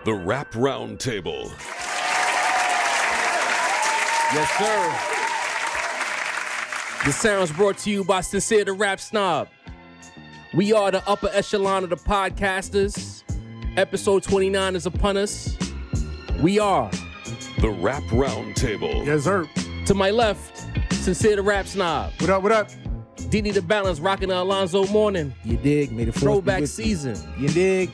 The Rap Roundtable. Yes, sir. The sound's brought to you by Sincere the Rap Snob. We are the upper echelon of the podcasters. Episode 29 is upon us. We are The Rap Roundtable. Yes, sir. to my left, Sincere the Rap Snob. What up, what up? Didi the Balance rocking the Alonzo Morning. You dig? Made a Throwback season. You dig?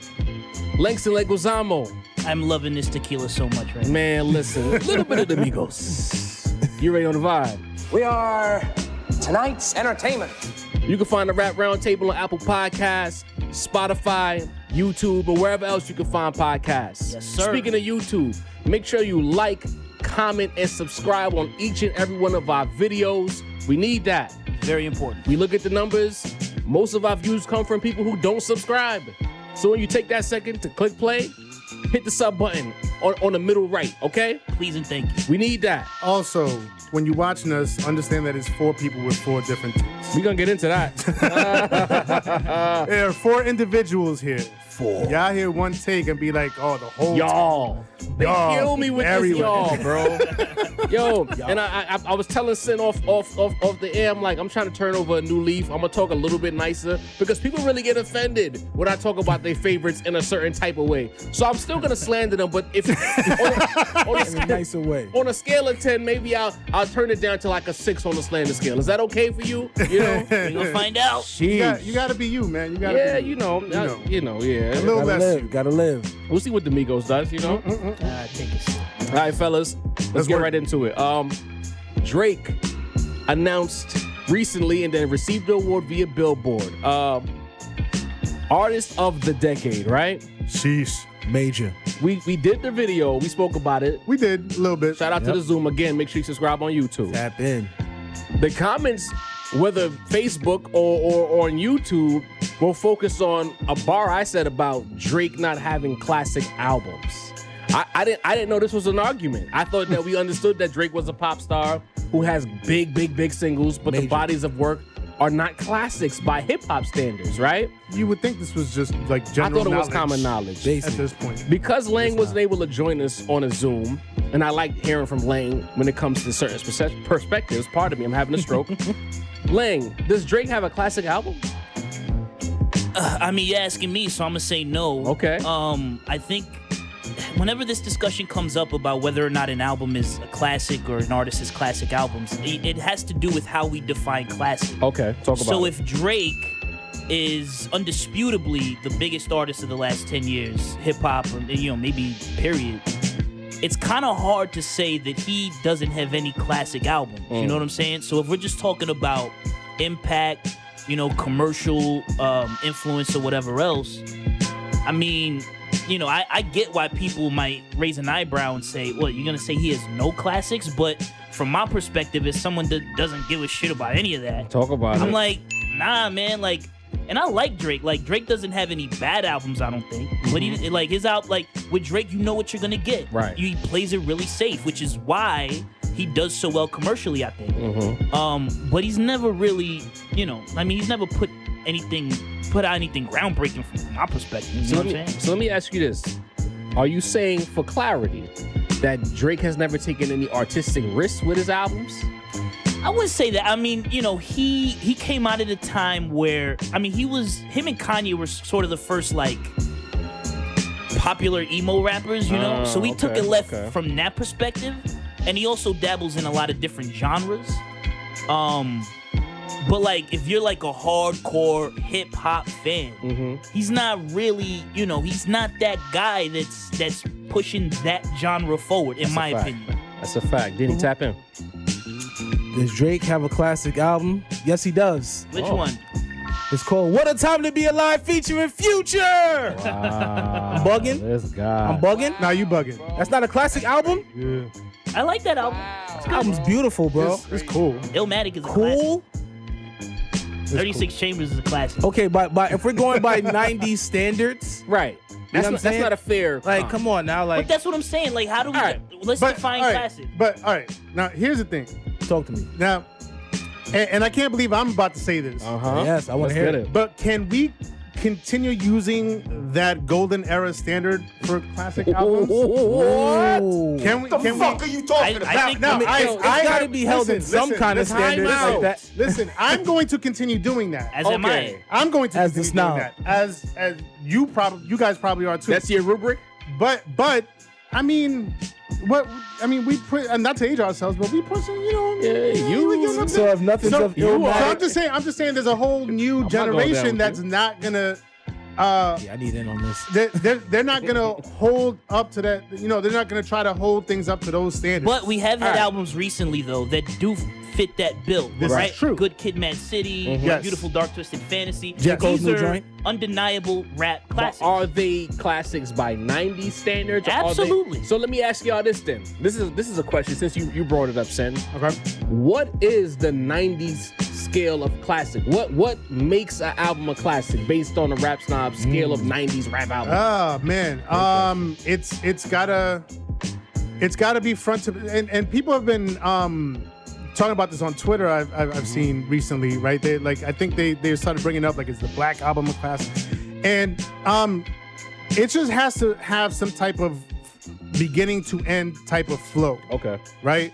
Langston Leguizamo. I'm loving this tequila so much right now. Man, listen, a little bit of the Migos. You ready on the vibe? We are tonight's entertainment. You can find the Rap Roundtable on Apple Podcasts, Spotify, YouTube, or wherever else you can find podcasts. Yes, sir. Speaking of YouTube, make sure you like, comment, and subscribe on each and every one of our videos. We need that. Very important. We look at the numbers. Most of our views come from people who don't subscribe. So when you take that second to click play, hit the sub button on the middle right, okay? Please and thank you. We need that. Also, when you're watching us, understand that it's 4 people with 4 different takes. We're going to get into that. There are 4 individuals here. 4. Y'all hear one take and be like, oh, the whole Y'all. They Y'all kill me with everywhere. this y'all, bro. Yo, and I was telling Sin off the air, I'm like, I'm trying to turn over a new leaf. I'm going to talk a little bit nicer because people really get offended when I talk about their favorites in a certain type of way. So I'm still going to slander them, but if In a nicer way. on a scale of 10, maybe I'll turn it down to like a 6 on the slander scale. Is that okay for you? You know? We're gonna find out. You got to be you, man. You got to Yeah, be you know, yeah. A little Gotta less. live. Gotta live. We'll see what the Migos does, you know? I think it's All right, fellas, let's get work. right into it. Drake announced recently and then received the award via Billboard. Artist of the Decade, right? Sheesh. Major. We did the video. We spoke about it. We did a little bit. Shout out to the Zoom again. Make sure you subscribe on YouTube. Tap in. The comments, whether Facebook or on YouTube, will focus on a bar I said about Drake not having classic albums. I didn't know this was an argument. I thought that we understood that Drake was a pop star who has big singles, but the Major. bodies of work are not classics by hip hop standards, right? You would think this was just like I general thought it was common knowledge. at Basic. this point. Because Lang wasn't able to join us on a Zoom, and I like hearing from Lang when it comes to certain perspectives. Pardon me, I'm having a stroke. Lang, does Drake have a classic album? I mean, you're asking me, so I'm gonna say no. Okay. I think whenever this discussion comes up about whether or not an album is a classic or an artist's classic albums, it has to do with how we define classic. Okay, talk about So it. if Drake is undisputably the biggest artist of the last 10 years, hip hop, or maybe period, it's kind of hard to say that he doesn't have any classic albums. You know what I'm saying? So if we're just talking about impact, commercial influence or whatever else, I mean, I get why people might raise an eyebrow and say, well, you're going to say he has no classics? But from my perspective, as someone that doesn't give a shit about any of that, Talk about I'm it. like, nah, man, and I like Drake. Like, Drake doesn't have any bad albums, I don't think. But he, his album, with Drake, you know what you're gonna get. Right. He plays it really safe, which is why he does so well commercially, I think. But he's never really, he's never put out anything groundbreaking from my perspective. You know what I'm saying? So let me ask you this. Are you saying, for clarity, that Drake has never taken any artistic risks with his albums? I wouldn't say that. I mean, he came out at a time where, him and Kanye were sort of the first, popular emo rappers, So he took it left from that perspective. And he also dabbles in a lot of different genres. But, if you're, a hardcore hip-hop fan, he's not really, he's not that guy that's pushing that genre forward, in my opinion. That's a fact. Didn't he tap in? Does Drake have a classic album? Yes, he does. Which one? It's called What a Time to Be Alive featuring Future. Wow. I'm bugging? This guy. I'm bugging? Nah, you bugging. That's not a classic album? Yeah. I like that album. This album's beautiful, bro. It's cool. Illmatic is a classic. Cool. 36 Chambers is a classic. Okay, but if we're going by 90s standards, Right. That's saying? not a fair... come on now, But that's what I'm saying. How do we... Alright, Let's define all right, classic. But, all right. Now, here's the thing. talk to me. Now, and I can't believe I'm about to say this. Uh-huh. Yes, I want Let's to hear get it. But can continue using that golden era standard for classic albums? What? Can we? What the fuck are you talking about? I think No, it's gotta be held in some kind of standard like that. Listen, I'm going to continue doing that. As am I. I'm going to As the continue doing snob. that. As you guys probably are too. That's your rubric? But I mean, we put, and not to age ourselves, but we put some, we give them So if nothing's so, of so I'm Illmatic, just saying there's a whole new not going down generation with that's you. not gonna yeah, I need in on this. they're not gonna hold up to that, they're not gonna try to hold things up to those standards. But we have had All right. albums recently though that do fit that bill, This right? is true. Good Kid, Mad City, Yes. Beautiful Dark Twisted Fantasy. J. Cole's These new are joint? undeniable rap But classics. are they classics by 90s standards? Or are they- Absolutely. So let me ask y'all this then. This is a question since you brought it up, Sen. okay. What is the 90s scale of classic? What makes an album a classic based on the Rap Snob scale of 90s rap albums? Oh man, it's gotta be front to, and people have been talking about this on Twitter. I've seen recently, right? I think they started bringing up like it's the Black Album of classic, and it just has to have some type of beginning to end type of flow, Okay. right?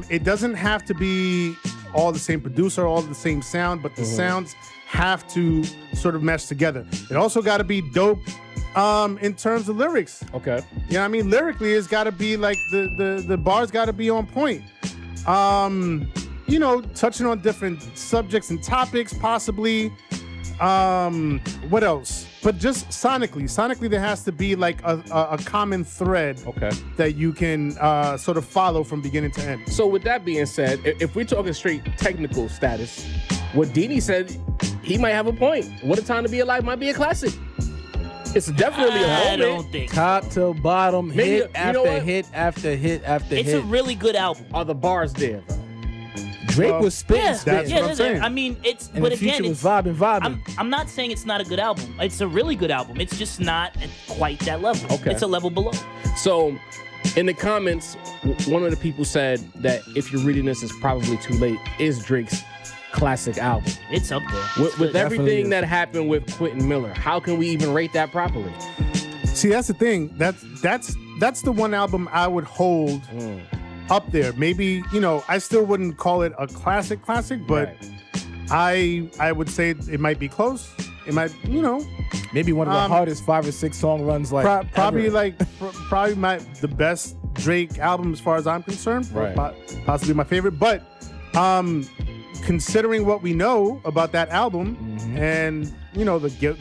It doesn't have to be all the same producer, all the same sound, but the sounds have to sort of mesh together. It also got to be dope in terms of lyrics. Okay. You know what I mean? Lyrically, it's got to be like the bars got to be on point. Touching on different subjects and topics, possibly. What else? But just sonically, there has to be like a common thread Okay. that you can sort of follow from beginning to end. So with that being said, if we're talking straight technical status, what Dini said, he might have a point. What a Time to Be Alive might be a classic. It's definitely a I moment. don't think so. Top to bottom, Maybe- hit you know after what? hit after hit after It's hit. a really good album. Are the bars there, though? Drake was spitting, Yeah, spitting. what I'm saying. I mean, it's And but the again, Future it's was vibing. I'm not saying it's not a good album. It's a really good album. It's just not at quite that level. Okay. It's a level below. So, in the comments, one of the people said that if you're reading this, it's probably too late. Is Drake's classic album It's up there. with Definitely everything is. that happened with Quentin Miller? How can we even rate that properly? See, that's the thing. That's the one album I would hold up there. Maybe, I still wouldn't call it a classic, but Right. I would say it might be close. It might, Maybe one of the hardest 5 or 6 song runs like probably ever. probably the best Drake album as far as I'm concerned. Right. Possibly my favorite. But considering what we know about that album and the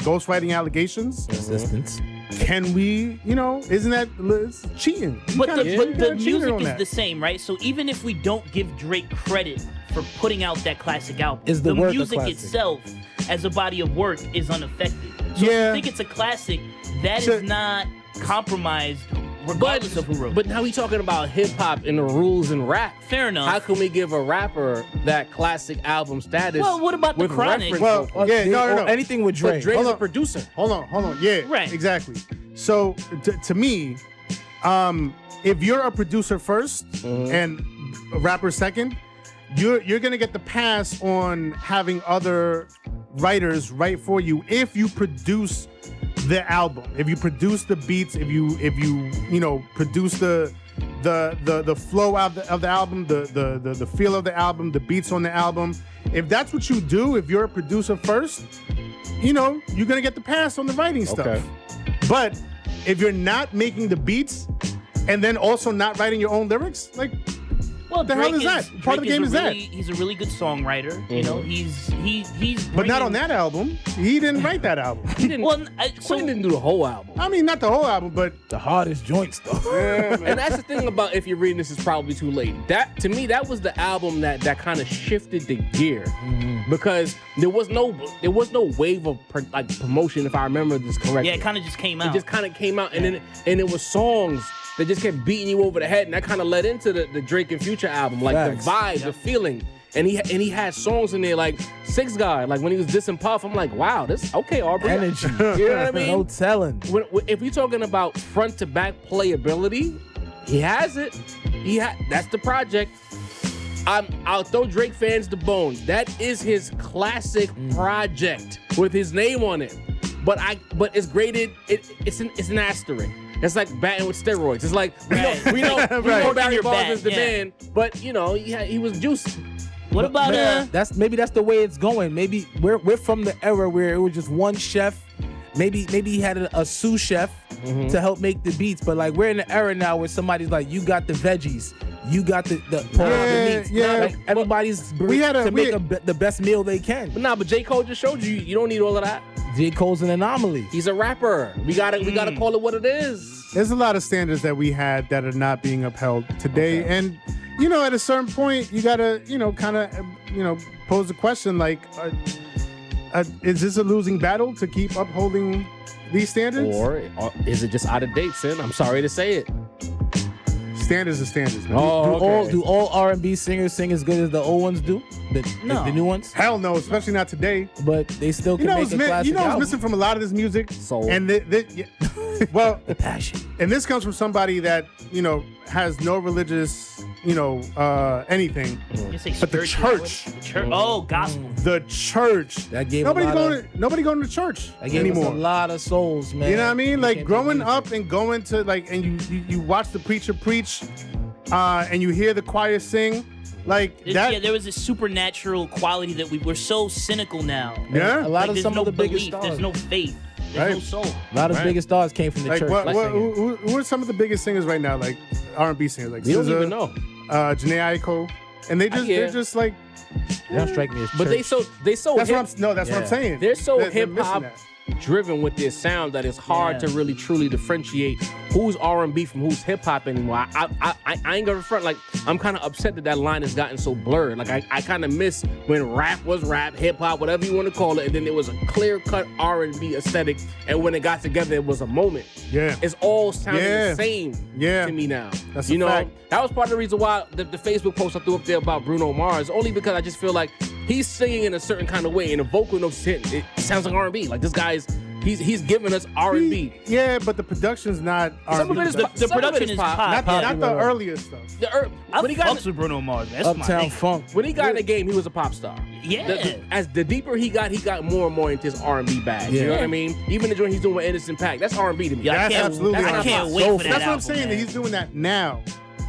ghostwriting allegations, Assistance. can we, isn't that it's cheating? You But kinda- the, you but the kinda cheated music on is that. the same, right? So even if we don't give Drake credit for putting out that classic album, Is the work a music classic? itself as a body of work is unaffected. So if Yeah. you think it's a classic, that So- is not compromised regardless of who wrote But it. now we talking about hip hop and the rules in rap. Fair enough. How can we give a rapper that classic album status? Well, what about the with Chronic? reference- Well, yeah, no. Anything with But Drake. Drake's Hold a on. producer. Hold on. Yeah, Right. exactly. So to me, if you're a producer first and a rapper second, you're gonna get the pass on having other writers write for you if you produce the album, if you produce the beats, if you produce the flow of the album, the feel of the album, the beats on the album. If that's what you do, if you're a producer first, you're gonna get the pass on the writing stuff. Okay. But if you're not making the beats and then also not writing your own lyrics, like Well, the hell Drake is that? Part of the game is that. He's a really good songwriter. You know, he's but not bringing- on that album. He didn't write that album. He didn't. Well, Quentin didn't do the whole album. I mean, not the whole album, but The hardest joints though. And that's the thing about if you're reading this, is probably too late. That to me, that was the album that kind of shifted the gear because there was no wave of promotion, if I remember this correctly. yeah, it kind of just came It out. just kind of came out, and then it was songs that just kept beating you over the head, and that kind of led into the Drake and Future album, like Facts. the vibe, the feeling. And he had songs in there like Six God, like when he was dissing Puff. I'm like, wow, this okay, Aubrey. Energy. You know what I mean? No telling. If we're talking about front to back playability, he has it. That's the project. I'll throw Drake fans the bone. That is his classic project with his name on it. but it's graded. It's an asterisk. It's like batting with steroids. It's like we know Barry Bonds is the man, but he was juiced. What about that's the way it's going. Maybe we're from the era where it was just one chef. Maybe he had a sous chef to help make the beats, but like we're in the era now where somebody's like, you got the veggies, you got the meats. Yeah. Like everybody's make the best meal they can. But J. Cole just showed you don't need all of that. J. Cole's an anomaly. He's a rapper. We gotta call it what it is. There's a lot of standards that we had that are not being upheld today, and at a certain point, you gotta kind of pose the question like, is this a losing battle to keep upholding these standards, or is it just out of date, Sin? I'm sorry to say it. Standards are standards, man. Do all R&B singers sing as good as the old ones do? The new ones? Hell no, especially not today. But they still can make a classic what's album. missing from a lot of this music? Soul. And well, The passion. and this comes from somebody that has no religious anything, but the church. Oh, gospel. The church. That gave nobody going to church That gave anymore. us a lot of souls, man. You know what I mean? Like can't growing do up and going to and you watch the preacher preach, and you hear the choir sing, like that. Yeah, there was this supernatural quality that we're so cynical now. Yeah. A lot Like, of there's some no of the biggest belief, stars. there's no faith, there's no soul. A lot of the biggest stars came from the Like church. who are some of the biggest singers right now? Like R&B singers, like We don't SZA, even know. Janae Aiko, and they're just like. They don't strike me as But they church. so That's hip, what I'm saying. they're so They're hip missing hop that. driven with their sound that it's hard to really truly differentiate who's R&B from who's hip hop anymore. I ain't gonna front, like I'm kind of upset that line has gotten so blurred. Like I kind of miss when rap was rap, hip hop, whatever you want to call it, and then there was a clear cut R&B aesthetic, and when it got together, it was a moment. Yeah. It's all sounding the same Yeah. to me now. That's a fact. That was part of the reason why the Facebook post I threw up there about Bruno Mars, only because I just feel like he's singing in a certain kind of way, and the vocal notes hit. It sounds like R&B. Like this guy's, he's giving us R&B. Yeah, but the production's not Some R&B. of it is The production is pop. not the earlier stuff. I When he got fucks with Bruno Mars. That's my Uptown thing. Funk. when he got in the game, he was a pop star. Yeah. As the deeper he got more and more into his R&B bag. You know what I mean? Even the joint he's doing with Anderson .Paak, that's R&B to me. Yeah, That's absolutely I R&B. can't wait for that That's what I'm album, saying. man. That he's doing that now,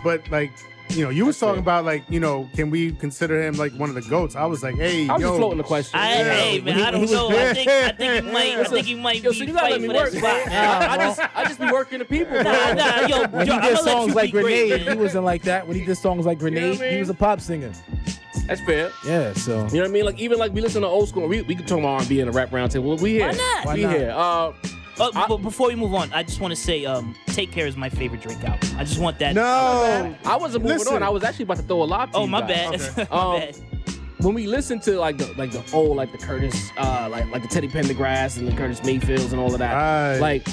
but like. You was talking about like, can we consider him like one of the GOATs? I was like, hey, I was just floating the question. Hey man, I don't know. I think he might Yo, be so you gotta let fighting me for work, that spot. man. I just be working the people. Nah, yo, When he I'm did gonna let songs you like be great, Grenade, man. he wasn't like that. When he did songs like Grenade, what I mean? he was a pop singer. That's fair. Yeah, so. You know what I mean? Like even like we listen to old school. We could talk about R&B in a rap round table. We here. Why not? Why We not? here. But before we move on, I just want to say, Take Care is my favorite Drake album. I just want that. No. I wasn't moving Listen. on. I was actually about to throw a lob to Oh, you my guys. bad. My bad. When we listen to like the old, like the Curtis, like the Teddy Pendergrass and the Curtis Mayfields and all of that, Right. like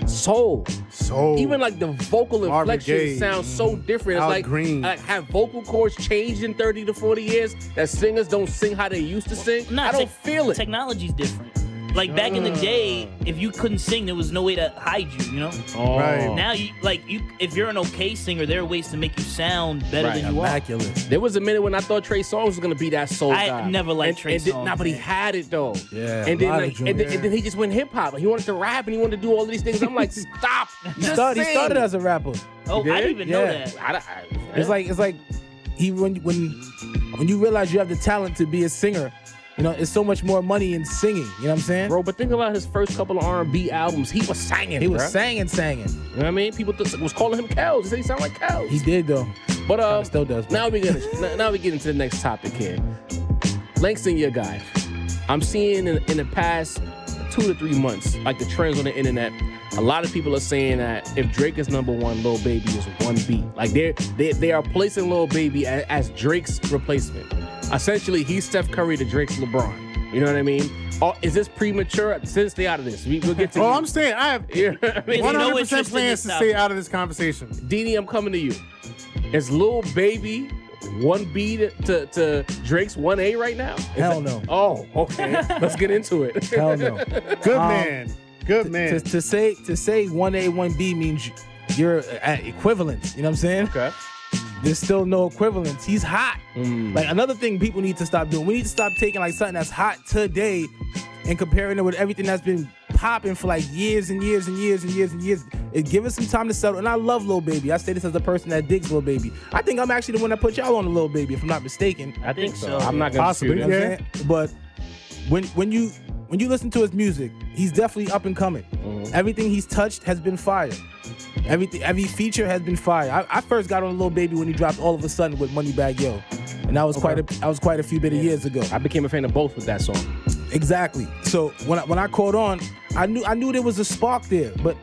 soul. So Even like the vocal Marvin inflection Gaye. sounds so different. It's Al like, Green. have vocal cords changed in 30 to 40 years that singers don't sing how they used to sing? Nah, I don't feel it. Technology's different. Like back in the day, if you couldn't sing, there was no way to hide you. You know. Right. Now if you're an okay singer, there are ways to make you sound better Right, than you are. Immaculate. There was a minute when I thought Trey Songz was gonna be that soul I guy. never liked Trey Songz, Nah, but he man. had it though. Yeah, And a then lot like, of and then he just went hip hop. He wanted to rap and he wanted to do all of these things. I'm like, stop. He Just started sing. as a rapper. Oh, I didn't even know Yeah. that. It's like he when you realize you have the talent to be a singer, it's so much more money in singing. You know what I'm saying? Bro, but think about his first couple of R&B albums. He was singing. He was bruh. singing. You know what I mean? People was calling him Kels. They said he sounded like Kels. He did though. But Kinda still does, bro. now we get into the next topic here. Langston, your guy. I'm seeing in the past 2 to 3 months, like the trends on the internet, a lot of people are saying that if Drake is number one, Lil Baby is 1B. Like they are placing Lil Baby as Drake's replacement. Essentially, he's Steph Curry to Drake's LeBron. You know what I mean? Or is this premature? Stay out of this. We'll get to. Oh, I'm staying. I have You know what I mean? 100% interest in plans this to stay out of this conversation. Dini, I'm coming to you. Is Lil Baby 1B to Drake's 1A right now? Hell no. Oh, okay. Let's get into it. Hell no. Good man. Good man. To say 1A 1B means you're at equivalent. You know what I'm saying? Okay. There's still no equivalence. He's hot. Like another thing people need to stop doing. We need to stop taking like something that's hot today and comparing it with everything that's been popping for like years and years and years and years and years. Give it some time to settle. And I love Lil Baby. I say this as a person that digs Lil Baby. I think I'm actually the one that put y'all on the Lil Baby, if I'm not mistaken. I think so. I'm not gonna Possibly, dispute it. yeah. You know what I'm saying? But when you listen to his music, he's definitely up and coming. Everything he's touched has been fire. Every feature has been fire. I first got on Lil Baby when he dropped All of a Sudden with Moneybagg Yo, and that was quite a few bit of years ago. I became a fan of both with that song. Exactly. So when I caught on, I knew there was a spark there, but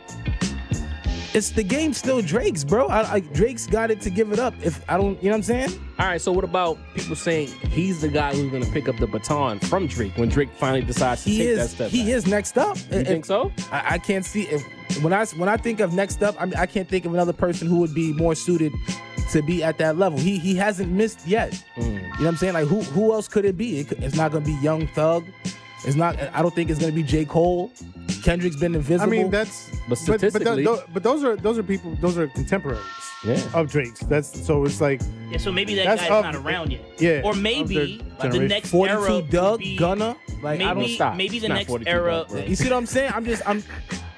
it's the game still Drake's, bro. Drake's got it to give it up. If I don't, you know what I'm saying? All right, so what about people saying he's the guy who's gonna pick up the baton from Drake when Drake finally decides to take that step? He is next up. You think so? I can't see when I think of next up. I can't think of another person who would be more suited to be at that level. He hasn't missed yet. You know what I'm saying? Like who else could it be? It's not gonna be Young Thug. It's not. I don't think it's gonna be J. Cole. Kendrick's been invisible. I mean, that's But statistically, but those are people. Those are contemporaries of Drake's. So it's like Yeah, so maybe that That's guy's of- not around yet. yeah, Or of maybe their the generation. next 42 era would Doug, be, Gunna. Like I don't maybe stop. maybe It's the not next 42 era. Doug, bro. You see what I'm saying?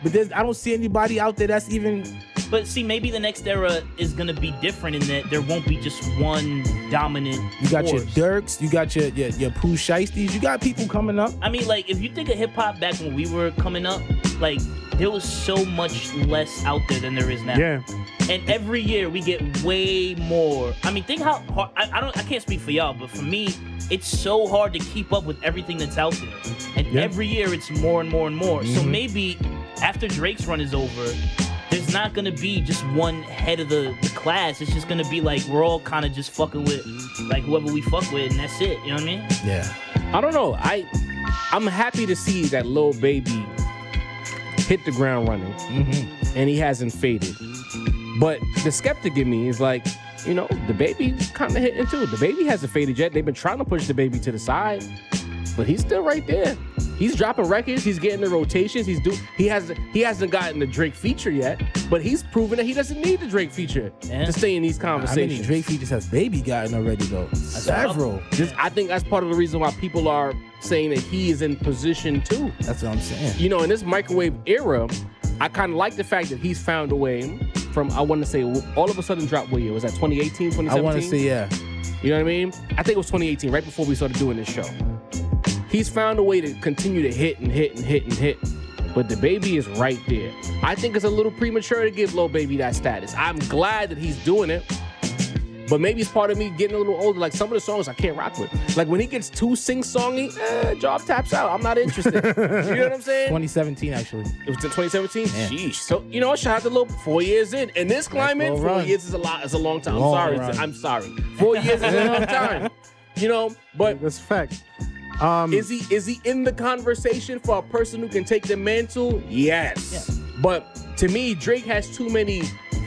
But I don't see anybody out there that's even. But see, maybe the next era is gonna be different in that there won't be just one dominant. You got your force. Dirks, you got your Pooh Shiesties, you got people coming up. I mean, like, if you think of hip hop back when we were coming up, like, there was so much less out there than there is now. yeah. And every year we get way more. I mean, think how hard. I can't speak for y'all, but for me, it's so hard to keep up with everything that's out there. And every year it's more and more and more. So maybe after Drake's run is over, there's not gonna be just one head of the class. It's just gonna be like we're all kind of just fucking with like whoever we fuck with, and that's it. You know what I mean? Yeah. I don't know. I'm happy to see that Lil Baby hit the ground running, and he hasn't faded. But the skeptic in me is like, you know, the Baby kind of hitting too. The Baby hasn't faded yet. They've been trying to push the Baby to the side, but he's still right there. He's dropping records. He's getting the rotations. He hasn't gotten the Drake feature yet, but he's proven that he doesn't need the Drake feature to stay in these How conversations. many Drake features has Baby gotten already though? Several. I think that's part of the reason why people are saying that he is in position too. That's what I'm saying. You know, in this microwave era, I kind of like the fact that he's found a way from, I want to say, all of a sudden dropped what year? Was that 2018, 2017? I want to say, yeah. You know what I mean? I think it was 2018, right before we started doing this show. He's found a way to continue to hit and hit and hit and hit. But the Baby is right there. I think it's a little premature to give Lil Baby that status. I'm glad that he's doing it. But maybe it's part of me getting a little older. Like some of the songs I can't rock with. Like when he gets too sing-songy, job taps out. I'm not interested. You know what I'm saying? 2017 actually. It was in 2017? Yeah. Sheesh. So, you know, shout out to Lil 4 years in. In this climate, little 4 run. years is a lot. It's a long time. I'm Long sorry. run. I'm sorry. 4 years is a long time. You know, but That's a fact. is he in the conversation for a person who can take the mantle? Yes. But to me, Drake has too many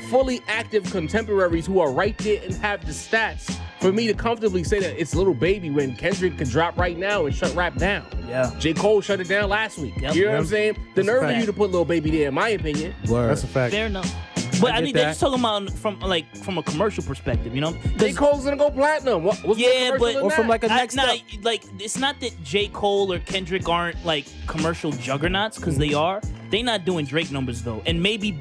fully active contemporaries who are right there and have the stats for me to comfortably say that it's Lil Baby when Kendrick could drop right now and shut rap down. Yeah. J. Cole shut it down last week. Yep. You know what I'm Yep. saying? The That's a nerve of fact. you to put Lil Baby there, in my opinion. Word. That's a fact. Fair enough. But I get think they're that. just talking about from a commercial perspective, you know? J. Cole's gonna go platinum. What's more Yeah, commercial but- than Or from that? like a next nah, up. like it's not that J. Cole or Kendrick aren't like commercial juggernauts, because they are. They not doing Drake numbers though, and maybe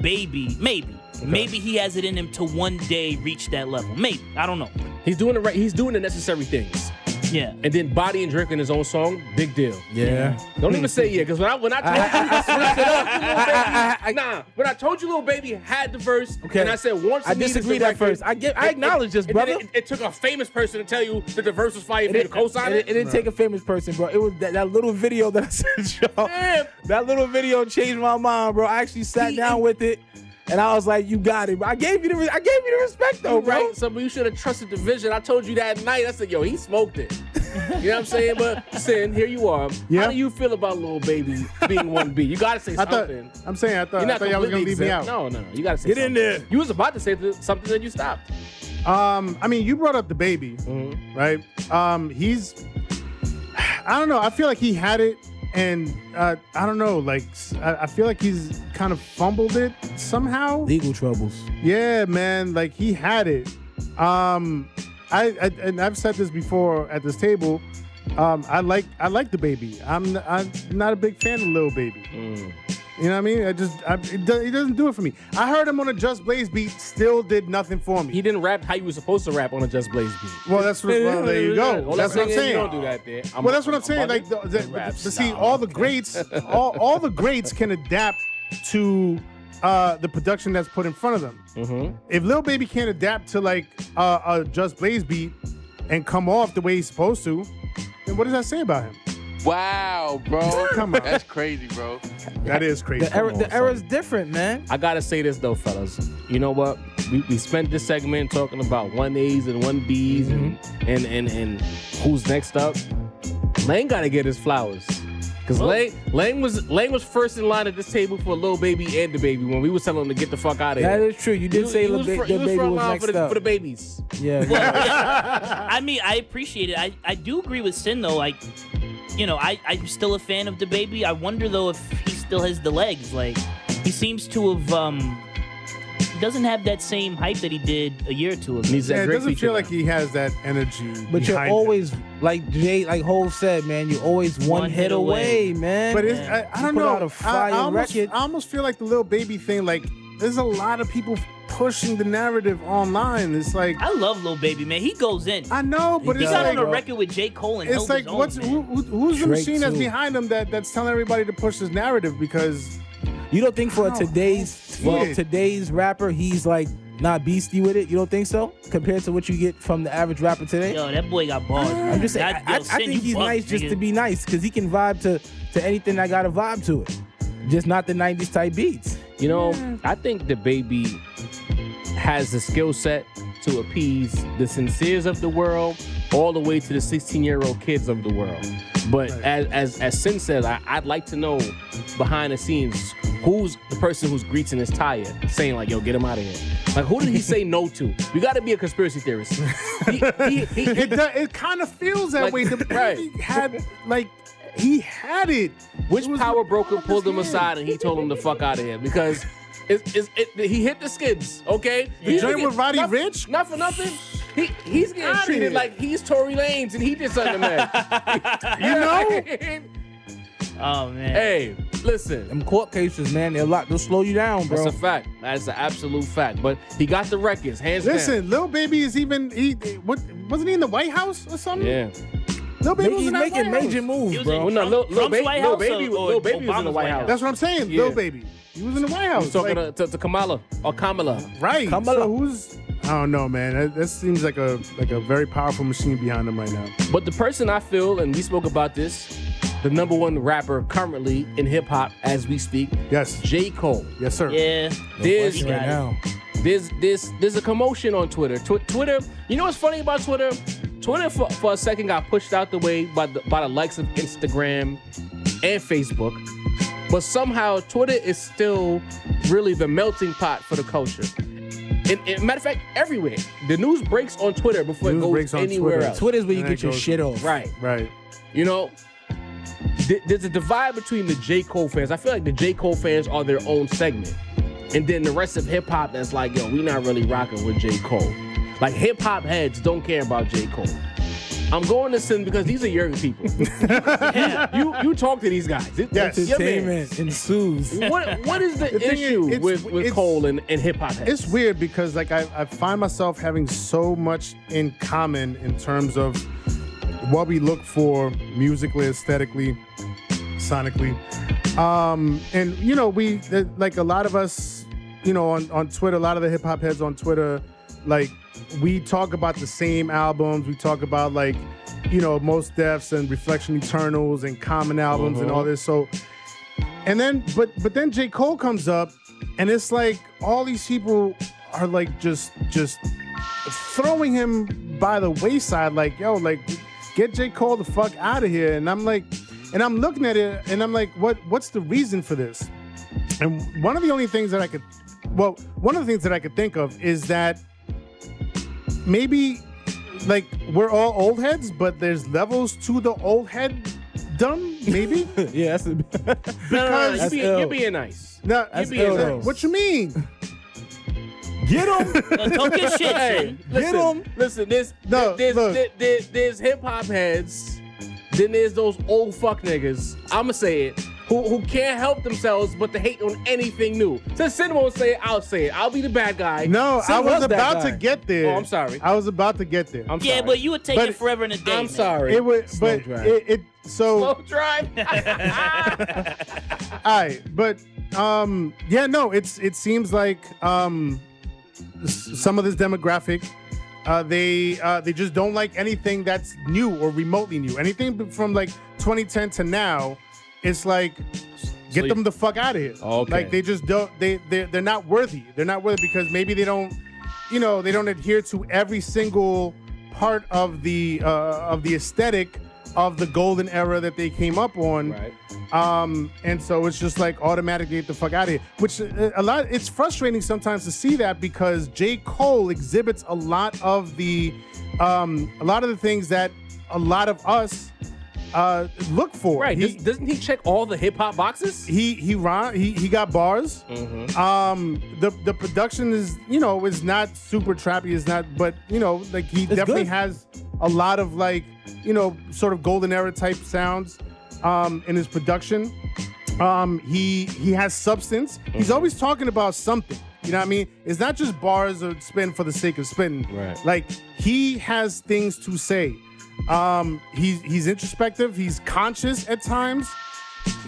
maybe he has it in him to one day reach that level. Maybe, I don't know. He's doing the right. He's doing the necessary things. Yeah. And then bodying Drake in his own song, big deal. Yeah. Don't even say yeah, because when I told you, when I told you Lil Baby had the verse, Okay. and I said once I disagreed at first. I acknowledge this, and then brother. It took a famous person to tell you that the verse was fire for you to co-sign It didn't take a famous person, bro. It was that little video that I sent y'all. Damn. That little video changed my mind, bro. I actually sat down with it, and I was like, "You got it." Bro. I gave you the respect, though, bro. Right, so you should have trusted the vision. I told you that night. I said, yo, he smoked it. You know what I'm saying? But Sin, here you are. Yeah. How do you feel about Lil Baby being 1B? You gotta say I thought something. I'm saying I thought You're not y'all was gonna completely leave me exempt. out. No, you gotta say Get something. in there. You was about to say something, then you stopped. I mean, you brought up the Baby, right? He's, I don't know. I feel like he had it, and I don't know. Like, I feel like he's kind of fumbled it somehow. Legal troubles. Yeah, man. Like he had it. And I've said this before at this table. I like the baby. I'm not a big fan of Lil Baby. You know what I mean? He doesn't do it for me. I heard him on a Just Blaze beat, still did nothing for me. He didn't rap how you were supposed to rap on a Just Blaze beat. Well, there you go. Well, That's what I'm saying. You don't do that there. That's what I'm saying. Like, but see, all the greats, all the greats can adapt to the production that's put in front of them. Mm-hmm. If Lil Baby can't adapt to like a Just Blaze beat and come off the way he's supposed to, then what does that say about him? Wow, bro. Come on. That's crazy, bro. That is crazy. The era's different, man. I gotta say this though, fellas. You know what? We spent this segment talking about 1As and 1Bs and who's next up. Lane gotta get his flowers. Cause Lane was first in line at this table for Lil Baby and the baby when we was telling him to get the fuck out of here. That is true. You did say the baby was next up. For the babies. Yeah. Well, yeah. I mean, I appreciate it. I do agree with Sin though. Like, you know, I'm still a fan of the baby. I wonder though if he still has the legs. Like, he seems to have doesn't have that same hype that he did a year or two ago. It doesn't feel like he has that energy. But you're always like Hov said, man. You're always one hit away, man. But I don't know. Out a fire record. I almost feel like the Lil Baby thing. Like, there's a lot of people pushing the narrative online. It's like, I love Lil Baby, man. He goes in. I know, but he it's got like, on a record with J. Cole and it's like, who's the machine that's behind him that's telling everybody to push this narrative? Because you don't think for today's rapper, he's like not beastie with it? You don't think so? Compared to what you get from the average rapper today? Yo, that boy got bars. I'm just saying, I think he's nice just to be nice because he can vibe to anything that got a vibe to it. Just not the 90s type beats. You know, I think the baby has the skill set to appease the sinceres of the world all the way to the 16-year-old kids of the world. But as Sin said, I'd like to know behind the scenes who's the person who's greasing his tire, saying like, "Yo, get him out of here." Like, who did he say no to? We got to be a conspiracy theorist. It kind of feels that way. The baby had he had it. Which power broker pulled him aside and he told him to fuck out of here? Because he hit the skids, okay? The joint with Roddy Ricch? Not for nothing. He's getting treated like he's Tory Lanez and he did something bad. You know? Oh, man. Hey, listen. Them court cases, man, they'll slow you down, bro. That's a fact. That's an absolute fact. But he got the records, hands down. Listen, Lil Baby is wasn't he in the White House or something? Yeah. Lil Baby was He's in that making White major House. moves, was bro. in No, Lil Baby was in Obama's the White House. That's what I'm saying. Yeah. Lil Baby. He was in the White House. He's talking to Kamala or Kamala. Right. Kamala. So who's? I don't know, man. That seems like a very powerful machine behind him right now. But the person I feel, and we spoke about this, the number one rapper currently in hip hop as we speak. Yes. J. Cole. Yes, sir. Yeah. There's right now. There's a commotion on Twitter. Twitter. You know what's funny about Twitter? Twitter for a second got pushed out the way by the likes of Instagram and Facebook. But somehow Twitter is still really the melting pot for the culture. And matter of fact, everywhere. The news breaks on Twitter before it goes anywhere else. Twitter's where you And get your shit off. Right. Right. You know, there's a divide between the J. Cole fans. I feel like the J. Cole fans are their own segment. And then the rest of hip-hop that's like, yo, we not really rocking with J. Cole. Like, hip-hop heads don't care about J. Cole. I'm going to Sin because these are your people. You talk to these guys. Yes. Entertainment ensues. What is the issue with Cole and hip-hop heads? It's weird because like I find myself having so much in common in terms of what we look for musically, aesthetically, sonically. And you know, like a lot of us, you know, on Twitter, a lot of the hip hop heads on Twitter, like we talk about the same albums. We talk about like, you know, Mos Def's and Reflection Eternals and Common albums and all this. So, and then, but then J. Cole comes up, and it's like all these people are like just throwing him by the wayside. Like, yo, like get J. Cole the fuck out of here. And I'm like, and I'm looking at it, and I'm like, what's the reason for this? And one of the things that I could think of is that maybe like we're all old heads, but there's levels to the old head dumb, maybe. Yeah, that's because you're being nice. No, That's you're being ill. nice. What you mean? Get him. Talk your shit, Hey, son. listen, there's hip hop heads then there's those old fuck niggas. I'ma say it. Who can't help themselves but to hate on anything new. Since Sin won't say it, I'll say it. I'll be the bad guy. No, Sin I was that about guy. to get there. Oh, I'm sorry. I was about to get there. I'm Yeah, sorry. but you would take But it forever and a day. I'm man. sorry. It was, Slow but drive. it so. Slow drive. All right, but yeah, no, it seems like some of this demographic, they just don't like anything that's new or remotely new. Anything from like 2010 to now, it's like get them the fuck out of here. Okay. Like they just don't. They're not worthy. They're not worthy because maybe they don't, they don't adhere to every single part of the aesthetic of the golden era that they came up on. Right. And so it's just like automatically get the fuck out of here. Which it's frustrating sometimes to see that because J. Cole exhibits a lot of the things that a lot of us look for. Right. Doesn't he check all the hip hop boxes? He got bars. The production is is not super trappy. Is not, but like he definitely good. has a lot of like sort of golden era type sounds in his production. He has substance. He's always talking about something. You know what I mean? It's not just bars or spin for the sake of spinning. Right. Like he has things to say. He's introspective. He's conscious at times.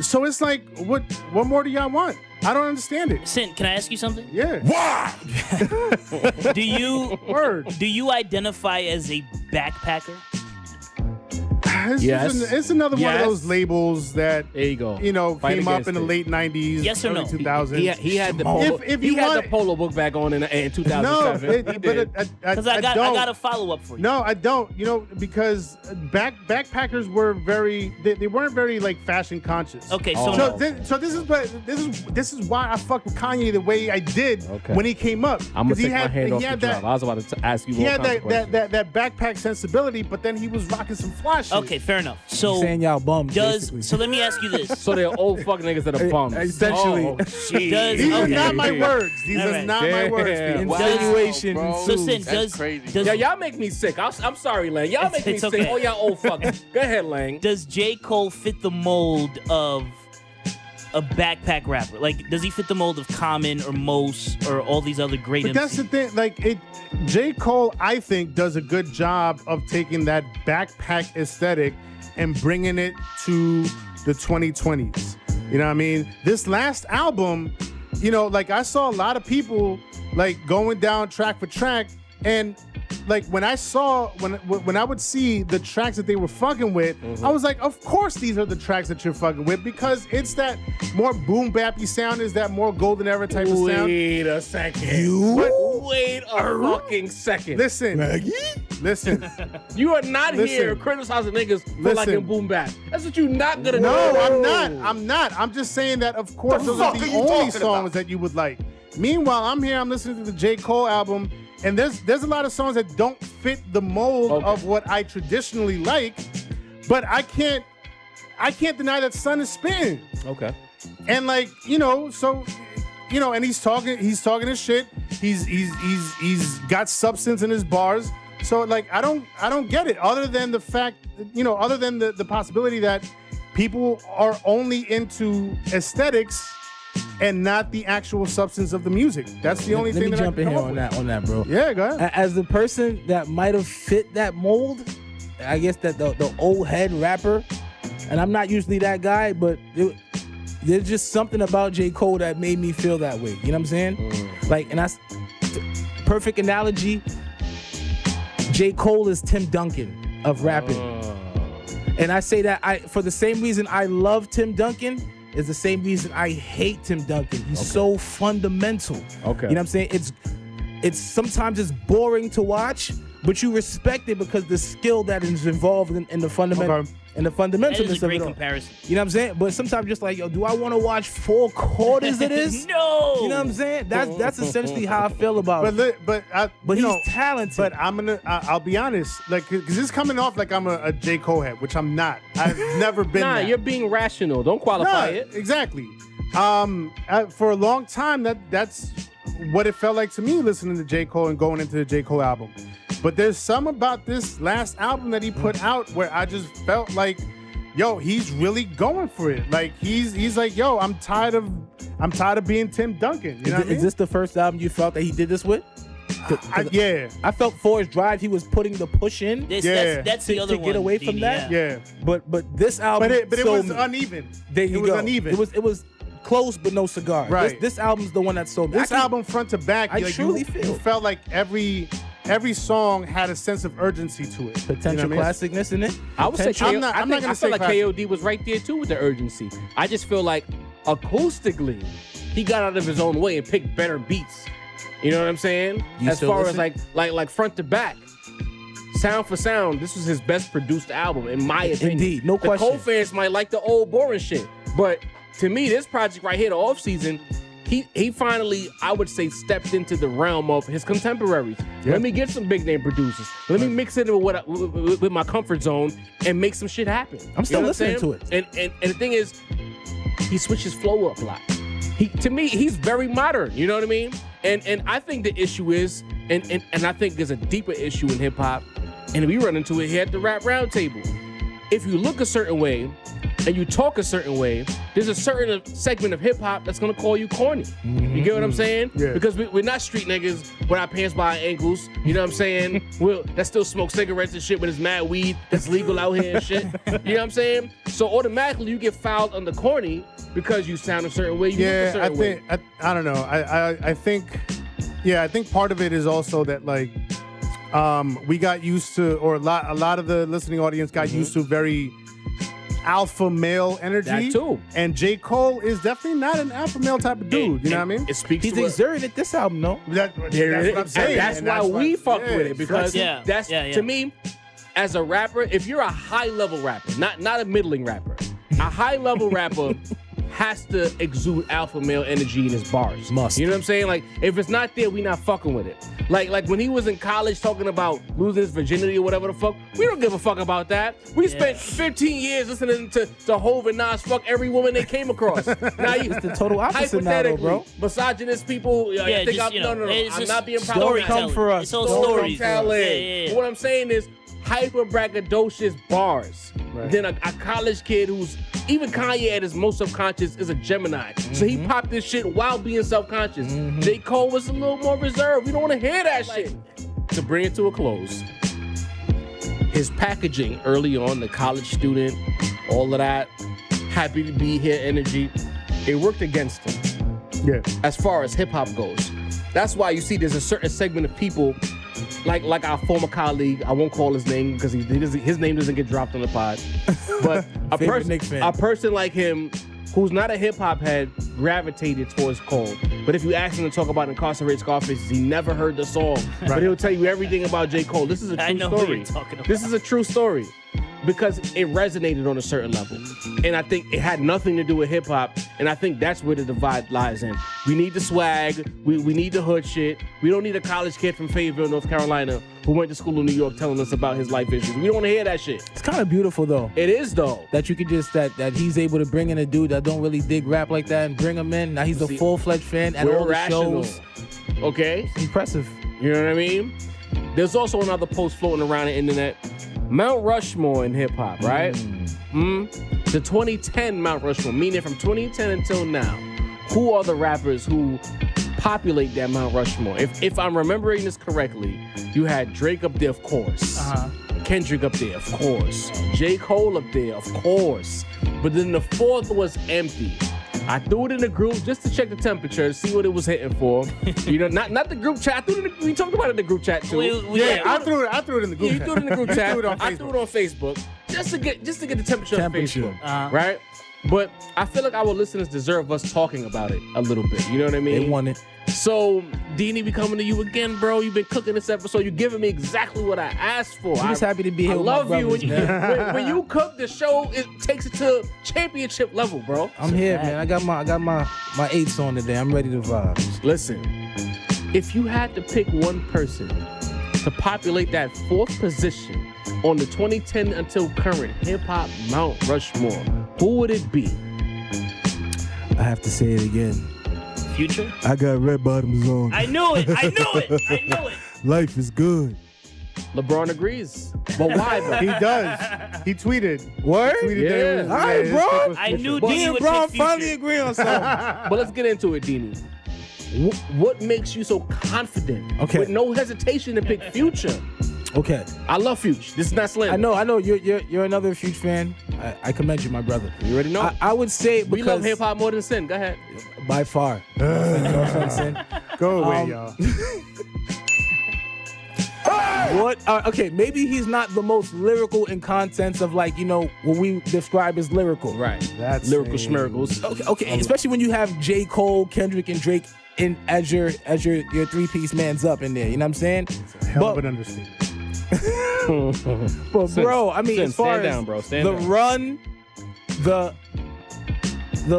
So it's like, what more do y'all want? I don't understand it. Sin, can I ask you something? Yeah. Do you Word. do you identify as a backpacker? It's another one of Yes. those labels that There you go. Fight came up against in the it. late 90s, Yes or early no? 2000s. He had the polo. If he you had want- the polo book bag on in 2007. No, He did. but Because I got a follow up for you. No, I don't. Because backpackers were they weren't very like fashion conscious. Okay, Oh. so So this is why I fucked with Kanye the way I did Okay. when he came up. I'm gonna 'Cause take my hand off the drop. I was about to ask you He more had that backpack sensibility, but then he was rocking some fly shit. okay, fair enough. So saying y'all bums. basically. so let me ask you this. So they're old fuck niggas that are bums. Essentially. Oh, shit. These are Okay. not my words. These All are right. not my words. Damn. people. Insinuation Wow, bro. So ensues. Sin, That's does crazy. Yeah, y'all make me sick. I'm sorry, Lang. Y'all make me It's sick. okay. Oh, y'all old fuckers. Go ahead, Lang. does J. Cole fit the mold of a backpack rapper? Like, does he fit the mold of Common or Mos or all these other great But that's the thing. Like J. Cole, I think, does a good job of taking that backpack aesthetic and bringing it to the 2020s. You know what I mean? This last album, like I saw a lot of people like going down track for track, and like when I would see the tracks that they were fucking with, I was like, of course these are the tracks that you're fucking with because it's that more boom bappy sound, is that more golden era type of sound. Wait a second. Wait a fucking second. Listen, listen. You are not Listen. here criticizing niggas for Listen. liking boom bap. That's what you're not gonna do. No, I'm not. I'm just saying that, of course, those are the only songs that you would like. Meanwhile, I'm here, I'm listening to the J. Cole album, and there's a lot of songs that don't fit the mold of what I traditionally like, but I can't deny that Son is spitting. Okay. And like, so and he's talking his shit. He's got substance in his bars. So like I don't get it, other than the fact, other than the possibility that people are only into aesthetics and not the actual substance of the music. That's the only Let thing me that jump I in can here come up on with. that, bro. Yeah, go ahead. As the person that might have fit that mold, I guess that the old head rapper, and I'm not usually that guy, but there's just something about J. Cole that made me feel that way. You know what I'm saying? Like, and perfect analogy. J. Cole is Tim Duncan of rapping. And I say that for the same reason I love Tim Duncan is the same reason I hate Tim Duncan. He's so fundamental. Okay. You know what I'm saying? It's sometimes it's boring to watch, but you respect it because the skill that is involved in the fundamental Okay. and the That is fundamentalness a of great it all. comparison. You know what I'm saying? But sometimes just like, yo, do I want to watch 4 quarters of this? No. You know what I'm saying? That's essentially how I feel about it. But But you he's know, talented. But I'll be honest, like, because this is coming off like I'm a J. Cole head, which I'm not. I've never been. Nah, that. you're being rational. Don't qualify No, it. exactly. For a long time, that's what it felt like to me listening to J. Cole and going into the J. Cole album. But there's some about this last album that he put out where I just felt like, yo, he's really going for it. Like he's like, yo, I'm tired of being Tim Duncan. You know what I mean? Is this the first album you felt that he did this with? Yeah. I felt Forest Drive, he was putting the push in That's the other to one. get away from Dini, that. Yeah. But this album, But it was uneven. There you it was go. uneven. It was close but no cigar. Right. This album's the one that sold me. This album front to back, I truly feel you felt like every song had a sense of urgency to it. potential You know what I classicness in it. I would say I'm not gonna I say feel like classic. KOD was right there too with the urgency. I just feel like acoustically, he got out of his own way and picked better beats. You know what I'm saying? You As still far listen? as like front to back, sound for sound, this was his best produced album in my opinion. Indeed, no the question. Cole fans might like the old boring shit, but to me, this project right here, the off season, he finally, I would say, stepped into the realm of his contemporaries. Let me get some big name producers. Let me mix it with my comfort zone and make some shit happen. I'm still You know what listening saying? to it. And the thing is, he switches flow up a lot. To me, he's very modern. You know what I mean? And I think the issue is, and I think there's a deeper issue in hip hop, and we run into it here at the Rap Roundtable. If you look a certain way and you talk a certain way, there's a certain segment of hip hop that's gonna call you corny. You get what I'm saying? Yeah. Because we're not street niggas with our pants by our ankles. You know what I'm saying? That still smoke cigarettes and shit, but it's mad weed that's legal out here and shit. You know what I'm saying? So automatically you get filed under corny because you sound a certain way. You look a Yeah, certain way. I don't know. I think part of it is also that like we got used to, or a lot of the listening audience got used to very alpha male energy. That too. And J. Cole is definitely not an alpha male type of dude. You know what I mean? It speaks He's to exerting it this album, no? That's what I'm saying. And that's And why we fuck with it, because to me, as a rapper, if you're a high level rapper, not a middling rapper, a high level rapper has to exude alpha male energy in his bars. Must. You know what I'm saying? Like, if it's not there, we not fucking with it. Like when he was in college talking about losing his virginity or whatever the fuck, we don't give a fuck about that. We spent 15 years listening to Hov and Nas fuck every woman they came across. Now you, It's the total opposite now, though, bro. misogynist people. I think just, no. it's I'm just not being storytelling. Come for us. It's all Don't come stories. for us. Yeah. But what I'm saying is hyper braggadocious bars. Then a college kid who's, even Kanye at his most subconscious is a Gemini. So he popped this shit while being self-conscious. J. Cole was a little more reserved. We don't want to hear that shit. To bring it to a close, his packaging early on, the college student, all of that, happy to be here energy, it worked against him. Yeah. As far as hip hop goes. That's why you see there's a certain segment of people, like our former colleague, I won't call his name because his name doesn't get dropped on the pod. But Favorite Nick fan. a person like him, who's not a hip hop head, gravitated towards Cole. But if you ask him to talk about Incarcerated Scarfaces, he never heard the song. But he'll tell you everything about J. Cole. This is a I true know who story. you're talking about. This is a true story. Because it resonated on a certain level. And I think it had nothing to do with hip hop. And I think that's where the divide lies in. We need the swag. We need the hood shit. We don't need a college kid from Fayetteville, North Carolina, who went to school in New York telling us about his life issues. We don't want to hear that shit. It's kind of beautiful, though. It is, though. That you could just, that he's able to bring in a dude that don't really dig rap like that and bring him in. Now he's a full-fledged fan at We're all the rational. shows. Okay? Impressive. You know what I mean? There's also another post floating around the internet. Mount Rushmore in hip hop, right? The 2010 Mount Rushmore, meaning from 2010 until now. Who are the rappers who populate that Mount Rushmore? If I'm remembering this correctly, you had Drake up there, of course. Kendrick up there, of course. J. Cole up there, of course. But then the fourth was empty. I threw it in the group just to check the temperature to see what it was hitting for. You know, not the group chat. We talked about it in the group chat too. I threw it in the group You chat. threw it in the group chat. Threw it on I threw it on Facebook just to get the temperature on Temperature. Facebook, right? But I feel like our listeners deserve us talking about it a little bit. You know what I mean? They want it. So, Dini, we coming to you again, bro. You've been cooking this episode. You're giving me exactly what I asked for. I'm just happy to be here I with love my you. brothers, man. When you cook, the show, it takes it to championship level, bro. I'm here, man. I got my eights on today. I'm ready to vibe. Listen, if you had to pick one person to populate that fourth position on the 2010 until current hip-hop Mount Rushmore, who would it be? I have to say it again. Future? I got red bottoms on. I knew it. I knew it. Life is good. LeBron agrees. But why though? He does. He tweeted. Word? Tweeted Yeah. that it was- All right, his bro. pick was I Future. knew Me Dini and would Bron pick finally Future. agree on something. But let's get into it, Dini. What makes you so confident Okay. with no hesitation to pick Future? Okay. I love Future. This is not slander. I know. You're another Future fan. I commend you, my brother. You already know. I would say We because love hip hop more than sin. Go ahead. by far. No offense, Sin. Go away, Um, y'all. What? Okay, maybe he's not the most lyrical in contents of like what we describe as lyrical. Right. That's lyrical insane. schmirgles. Okay. Especially when you have J. Cole, Kendrick, and Drake in as your three-piece man's up in there. You know what I'm saying? Hell of an understatement. But bro, I mean, Sin, as far stand as down, bro. Stand the down. run, the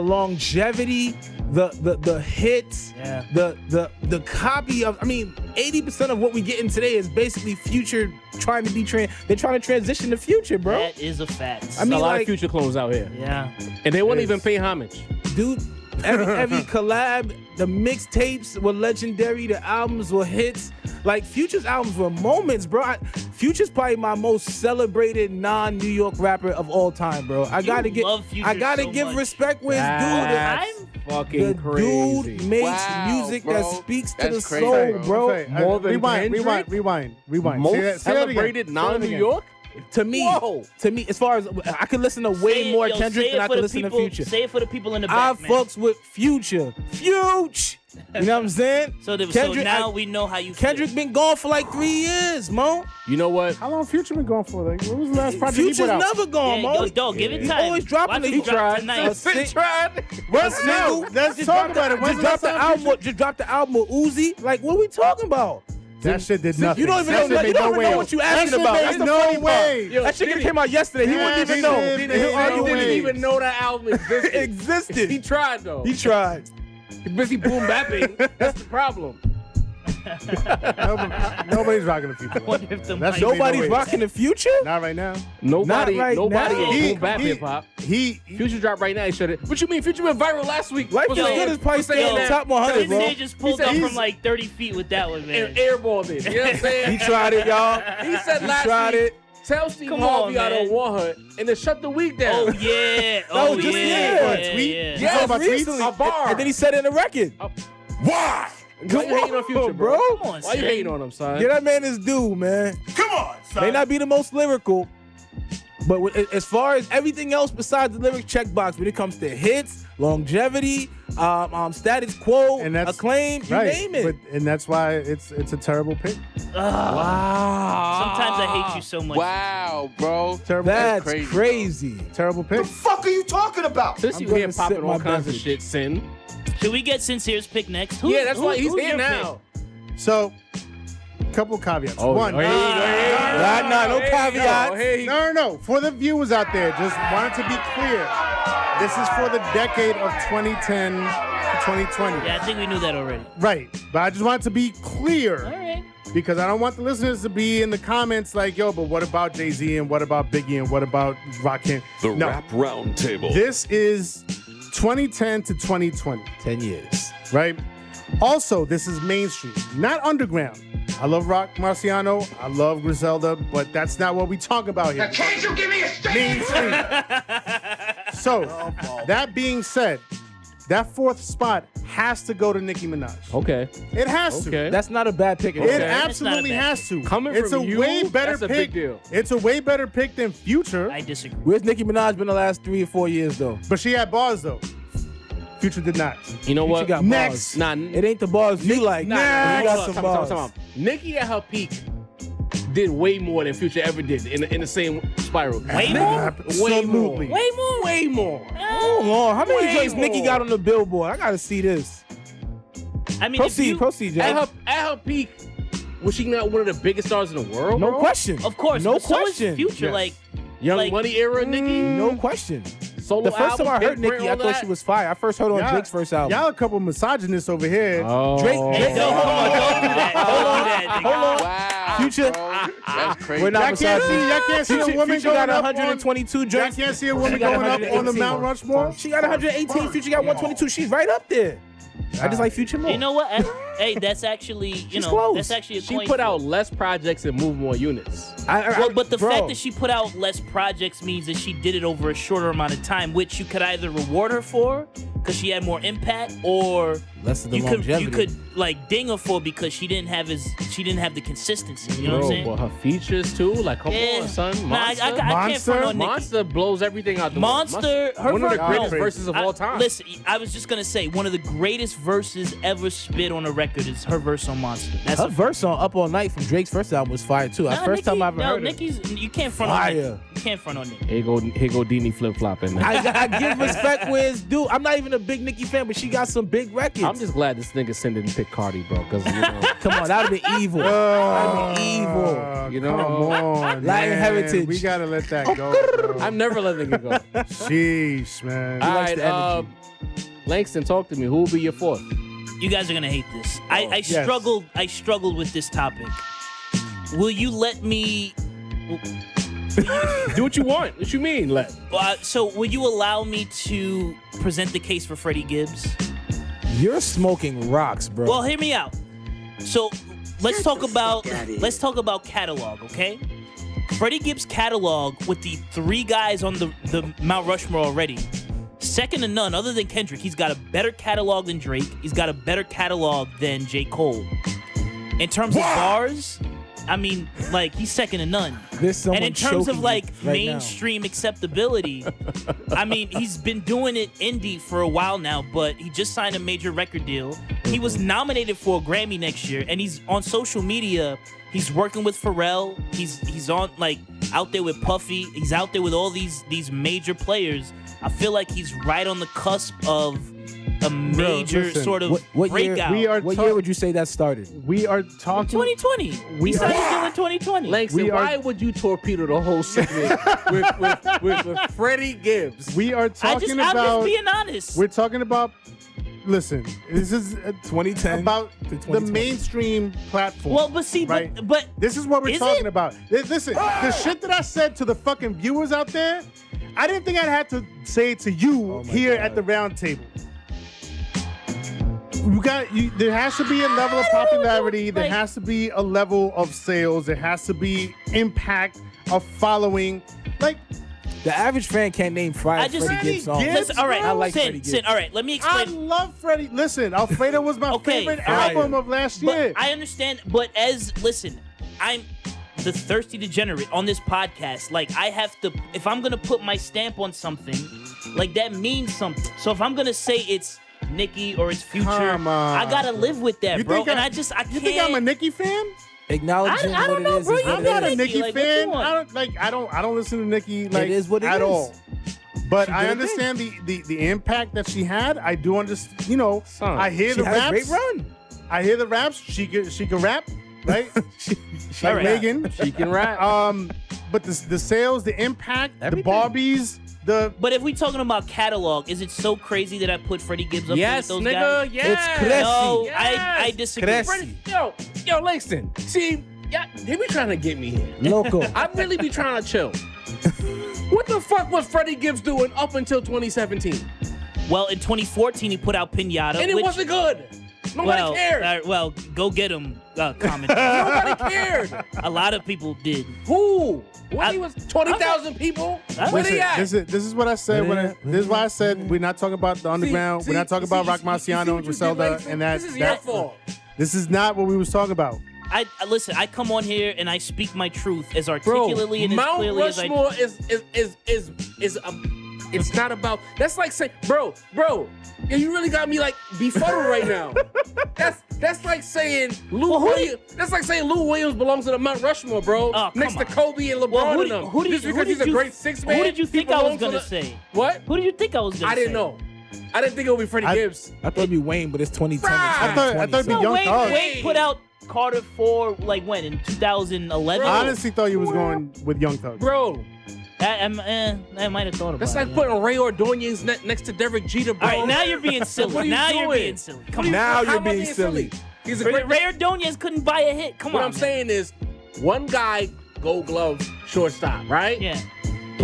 longevity, the hits, Yeah. the copy of. I mean, 80% of what we get in today is basically Future trying to be They're trying to transition to Future, bro. That is a fact. I mean, a lot like- of Future clones out here. yeah. And they won't even pay homage. Dude, every collab, the mixtapes were legendary, the albums were hits. Like Future's albums were moments, bro. Future's probably my most celebrated non-New York rapper of all time, bro. I gotta love Future so give much. respect where it's due. That's fucking The crazy. dude makes Wow, music bro. that speaks to the That's crazy, soul, bro. bro. More than rewind. Most Say that again. celebrated Say that non-New again. York? To me, Whoa. as far as I could listen to way more Kendrick than I could listen to Future. Say it for the people in the I back, man. fucks with Future. You know what I'm saying? So Kendrick, now we know how you Kendrick feel. been gone for like 3 years, Mo. You know what? How long Future been going for? Like, what was the last project he Future's put out? never gone, Yeah, Mo. yo, dog, give it He time. always dropping Watch it. him He drop tried. tonight. A sing- Let's single. go. Let's Just talk dropped about it. When's Just the dropped last the time album. Future- Just dropped the album with Uzi. Like, what are we talking about? That shit did nothing. You don't even That know. shit You made don't no even know way. what you That asking shit about. made That's the no funny way. part. That shit came out yesterday. He wouldn't even know. He didn't even know that album existed. Existed. He tried though. He tried. He's busy boom bapping. That's the problem. Nobody's rocking the Future. Wonder if the That mic- shit made no Nobody's way. rocking the Future. Not right now. Nobody right is now. boom bap hip hop. He Future dropped right now. He should have. What you mean? Future went viral last week. Life For is saying- Good is probably for saying staying in that. top 100, bro. Sensei just pulled He said up from he's- like 30 feet with that one, man. And airballed it. You know what I'm saying? He tried it, y'all. He said He last tried week. it. Tell Steve Come Harvey on, I don't man. want her, and then shut the week down. Oh yeah. That was Oh just yeah. a tweet. Yeah. Yes, talking about tweets? recently. A bar. And then he said it in the record. Why? Why you hating on Future, bro? bro? Come on, Why you son. hating on him, son? Get that man his due, man. Come on, son. May not be the most lyrical, but as far as everything else besides the lyric checkbox, when it comes to hits, longevity, status quo, And that's acclaim, you right. name it. And that's why it's a terrible pick. Wow. Sometimes I hate you so much. Wow, bro. Terrible. That's crazy, crazy. Terrible pick. The fuck are you talking about? Since I'm you gonna here popping sip all my kinds of beverage. shit, Sin. Should we get Sincere's pick next? Yeah, that's why he's who's here your now. So, couple caveats. Oh, One. No caveats. No. For the viewers out there, just wanted to be clear. This is for the decade of 2010 to 2020. Yeah, I think we knew that already. Right. But I just wanted to be clear. All right. Because I don't want the listeners to be in the comments like, yo, but what about Jay-Z and what about Biggie and what about Rakim? The No. Rap Roundtable. This is 2010 to 2020, 10 years. right? Also, this is mainstream, not underground. I love Rock Marciano. I love Griselda, but that's not what we talk about here. Can't you give me a straight Mainstream. So, that being said, that fourth spot has to go to Nicki Minaj. Okay. It has to. Okay. That's not a bad pick. It Okay. absolutely That's not a bad has to. Coming it's from a you, way better that's a pick. big deal. It's a way better pick than Future. I disagree. Where's Nicki Minaj been the last 3 or 4 years, though? But she had bars though. Future did not. You know Future what? got Next. bars. Nah, It ain't the bars you like. Nah, You got hold some on, bars. time out. Nicki at her peak did way more than Future ever did in the same spiral. Way more? Absolutely. Way more? Way more. Hold on. How many Way joints Nicki more. got on the Billboard? I gotta see this. I mean, if you, Proceed, At Jay. her peak, was she not one of the biggest stars in the world? No bro? question. of course, No but so is question. Future, Yes. like, Young Like- Money era Nicki. No question. Solo The first time I album, heard Big Print, Nicki, I all thought that. she was fire. I first heard her on Y'all- Drake's first album. Y'all a couple misogynists over here. Oh. Drake, hey, no, hold on, don't do that. Don't do that, nigga. Wow, Future- bro. That's crazy. We're not Y'all can't misogynist. see a woman Future going got up 122 Y'all joints. can't see a woman She got going up on the 118. Mount Rushmore. She got 118. Future got 122. She's right up there. I just like Future more. You know what? Hey, that's actually, She's close. that's actually a She coin put flip. out less projects and moved more units. Well, but the bro. fact that she put out less projects means that she did it over a shorter amount of time, which you could either reward her for because she had more impact, or Less of the you longevity. could like ding her for because she didn't have the consistency. You know what I'm saying? Well, her features too. Like, come on, son. Nah, I Monster. can't front on Nicki. Monster blows everything out the Monster, her one of the verse- greatest no. verses of all time. Listen, I was just gonna say one of the greatest verses ever spit on a record is her verse on Monster. That's Her verse on Up All Night from Drake's first album was fire too. First time I ever heard it. Nicki's, you can't front on Fire. Nicki. You can't front on Nicki. Here go Dini flip flopping. I give respect where it's due. I'm not even a big Nicki fan, but she got some big records. I'm just glad this nigga Sin didn't pick Cardi, bro. Because Come on, that would be evil. That would be evil. you know, Come on, Latin man. heritage. We gotta let that go, bro. I'm never letting it go. Sheesh, man. All likes right, the energy. Langston, talk to me. Who will be your fourth? You guys are gonna hate this. I yes. struggled with this topic. Will you let me? Do what you want. What you mean, let? So will you allow me to present the case for Freddie Gibbs? You're smoking rocks, bro. Well, hear me out. So let's talk about catalog, okay? Freddie Gibbs' catalog with the three guys on the Mount Rushmore already. Second to none, other than Kendrick, he's got a better catalog than Drake. He's got a better catalog than J. Cole. In terms of bars, I mean, like, he's second to none. There's someone And in terms of choking like you right now. mainstream acceptability, I mean, he's been doing it indie for a while now, but he just signed a major record deal. He was nominated for a Grammy next year, and he's on social media. He's working with Pharrell. He's on, like, out there with Puffy. He's out there with all these major players. I feel like he's right on the cusp of a major listen, sort of what year? breakout. What year would you say that started? We are talking. 2020. We He signed are- a deal in 2020. Langston, We are- why would you torpedo the whole segment with Freddie Gibbs? We are talking I'm about. just being honest. We're talking about. Listen, this is 2010 about to the 2020. mainstream platform. Well, but see, right? but This is what we're Is talking it? about. Listen, the shit that I said to the fucking viewers out there, I didn't think I'd have to say it to you here at the round table. There has to be a level of popularity. There Like- has to be a level of sales. There has to be impact of following. Like, The average fan can't name I just- Freddie Gibbs songs. Gibbs, listen, all right, I like Sin, Freddie Gibbs. Sin, all right, let me I explain. love Freddie. Listen, Alfredo was my Okay, favorite fire. album of last year. But I understand, but listen, I'm the thirsty degenerate on this podcast. Like, I have to, if I'm gonna put my stamp on something, like, that means something. So if I'm gonna say it's Nicki or it's Future, Come on. I gotta live with that, You bro. think And I- I can't. You think I'm a Nicki fan? Acknowledging I don't what know, it is. bro. is You what I'm it not a is. Nicki Like, what you fan. want? I don't listen to Nicki like is what it at is. all. But She I did a understand the impact that she had. I do understand. You know, Son, I hear She the had a raps. great run. I hear the raps. She can rap, right? She like rap. Megan. She can rap. But the sales, the impact, Everything. the Barbies, the But if we're talking about catalog, is it so crazy that I put Freddie Gibbs up yes, there with those nigga. guys? Yes. It's classy. No, Yes. I disagree. Classy. Yo, Langston. See, yeah, they be trying to get me here. Loco. I really be trying to chill. What the fuck was Freddie Gibbs doing up until 2017? Well, in 2014, he put out Pinata, And it which, wasn't good. Nobody cared. well, go get him. Comment. Nobody cared. A lot of people did. Who? When I- he was 20,000 people? I- Where they Listen, at? this is what I said. This is why I said we're not talking about the underground. We're not talking about Rock Marciano and Griselda and that. This is your fault. This is not what we was talking about. I listen. I come on here and I speak my truth as Bro, articulately and as Mount clearly as I. Rushmore is it's not about. That's like saying, bro, yeah, you really got me like befuddled right now. That's like saying Lou Williams. That's like saying Lou Williams belongs to the Mount Rushmore, bro. Oh, come next to on. Kobe and LeBron Well, and them. who did Just you- because who he's a did you- great six man. Who did you think I was gonna say? say? What? Who did you think I was gonna I say? didn't know. I didn't think it would be Freddie Gibbs. I thought it'd be Wayne, but it's 2010. I thought it'd be No, Young Thug. Wayne put out Carter 4 like when in 2011. I honestly thought you was going with Young Thug. Bro, I might have thought about that's it. like yeah. putting Ray Ordonez next to Derek Jeter, bro. All right, now you're being silly. What are you now you're doing? being silly. Come on. Now How you're am I being silly. He's a Ray, great. Ray Ordonez couldn't buy a hit. Come What on. I'm man. saying is, one guy, Gold Glove, shortstop, right? Yeah.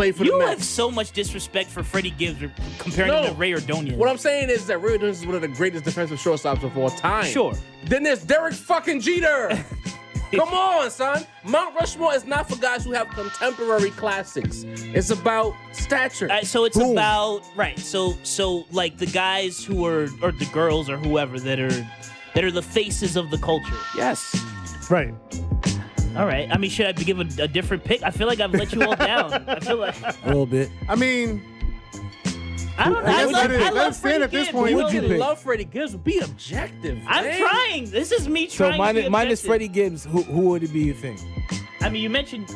played for the You Mets. have so much disrespect for Freddie Gibbs comparing him to Ray Ordonez. What I'm saying is that Ray Ordonez is one of the greatest defensive shortstops of all time. Sure. Then there's Derek fucking Jeter. Come on, son. Mount Rushmore is not for guys who have contemporary classics. It's about stature. So it's about So like the guys who are, or the girls or whoever that are the faces of the culture. Yes. Right. All right. I mean, should I give a different pick? I feel like I've let you all down. I feel like A little bit. I mean, I don't know. I I guess love, that is- I that's love fair Freddie at this Gibbs. point. You Who'd you can pick? love Freddie Gibbs, but be objective. I'm man. trying. This is me So trying to be minus objective. Freddie Gibbs, who would it be, you think? I mean, you mentioned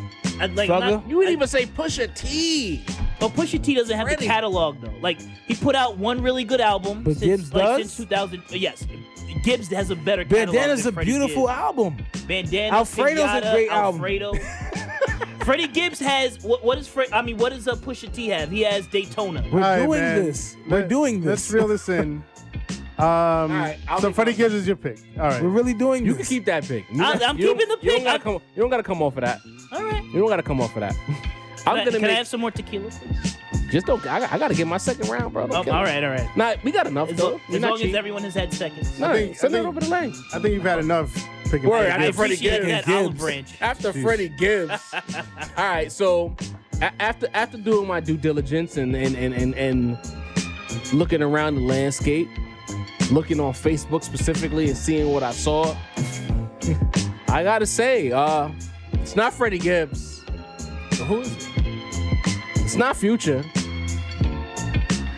like Thugger? You didn't even say Pusha T. But Pusha T doesn't have Freddie. the catalog though. Like he put out one really good album. But Gibbs does? Since 2000. Yes, Gibbs has a better catalog. Bandana's than a Freddie beautiful Gibbs. album. Bandana. Alfredo's a Pinata, great album. Alfredo. Freddie Gibbs has what is Fred? I mean, what does Pusha T have? He has Daytona. We're all right, doing man. this. We're doing this. Let's reel this in. right, I'll So make Freddie my- Gibbs is your pick. All right. We're really doing You this. can keep that pick. I'm You keeping the You pick. don't gotta come off of that. All right. You don't gotta come off of that. I'm gonna Can I make. have some more tequila, please? Just don't. I gotta get my second round, bro. Don't Oh, kill all me. right, all right. Nah, we got enough As, though. lo- We're as not long as cheap. everyone has had seconds. Nah, think- send I it think- over the lane. I think you've had enough picking Word, Freddie I I Gibbs. Freddie appreciate Gibbs. that olive branch. After Freddie Gibbs. All right, so after doing my due diligence and looking around the landscape, looking on Facebook specifically and seeing what I saw, I gotta say, it's not Freddie Gibbs. Who is it? It's not Future.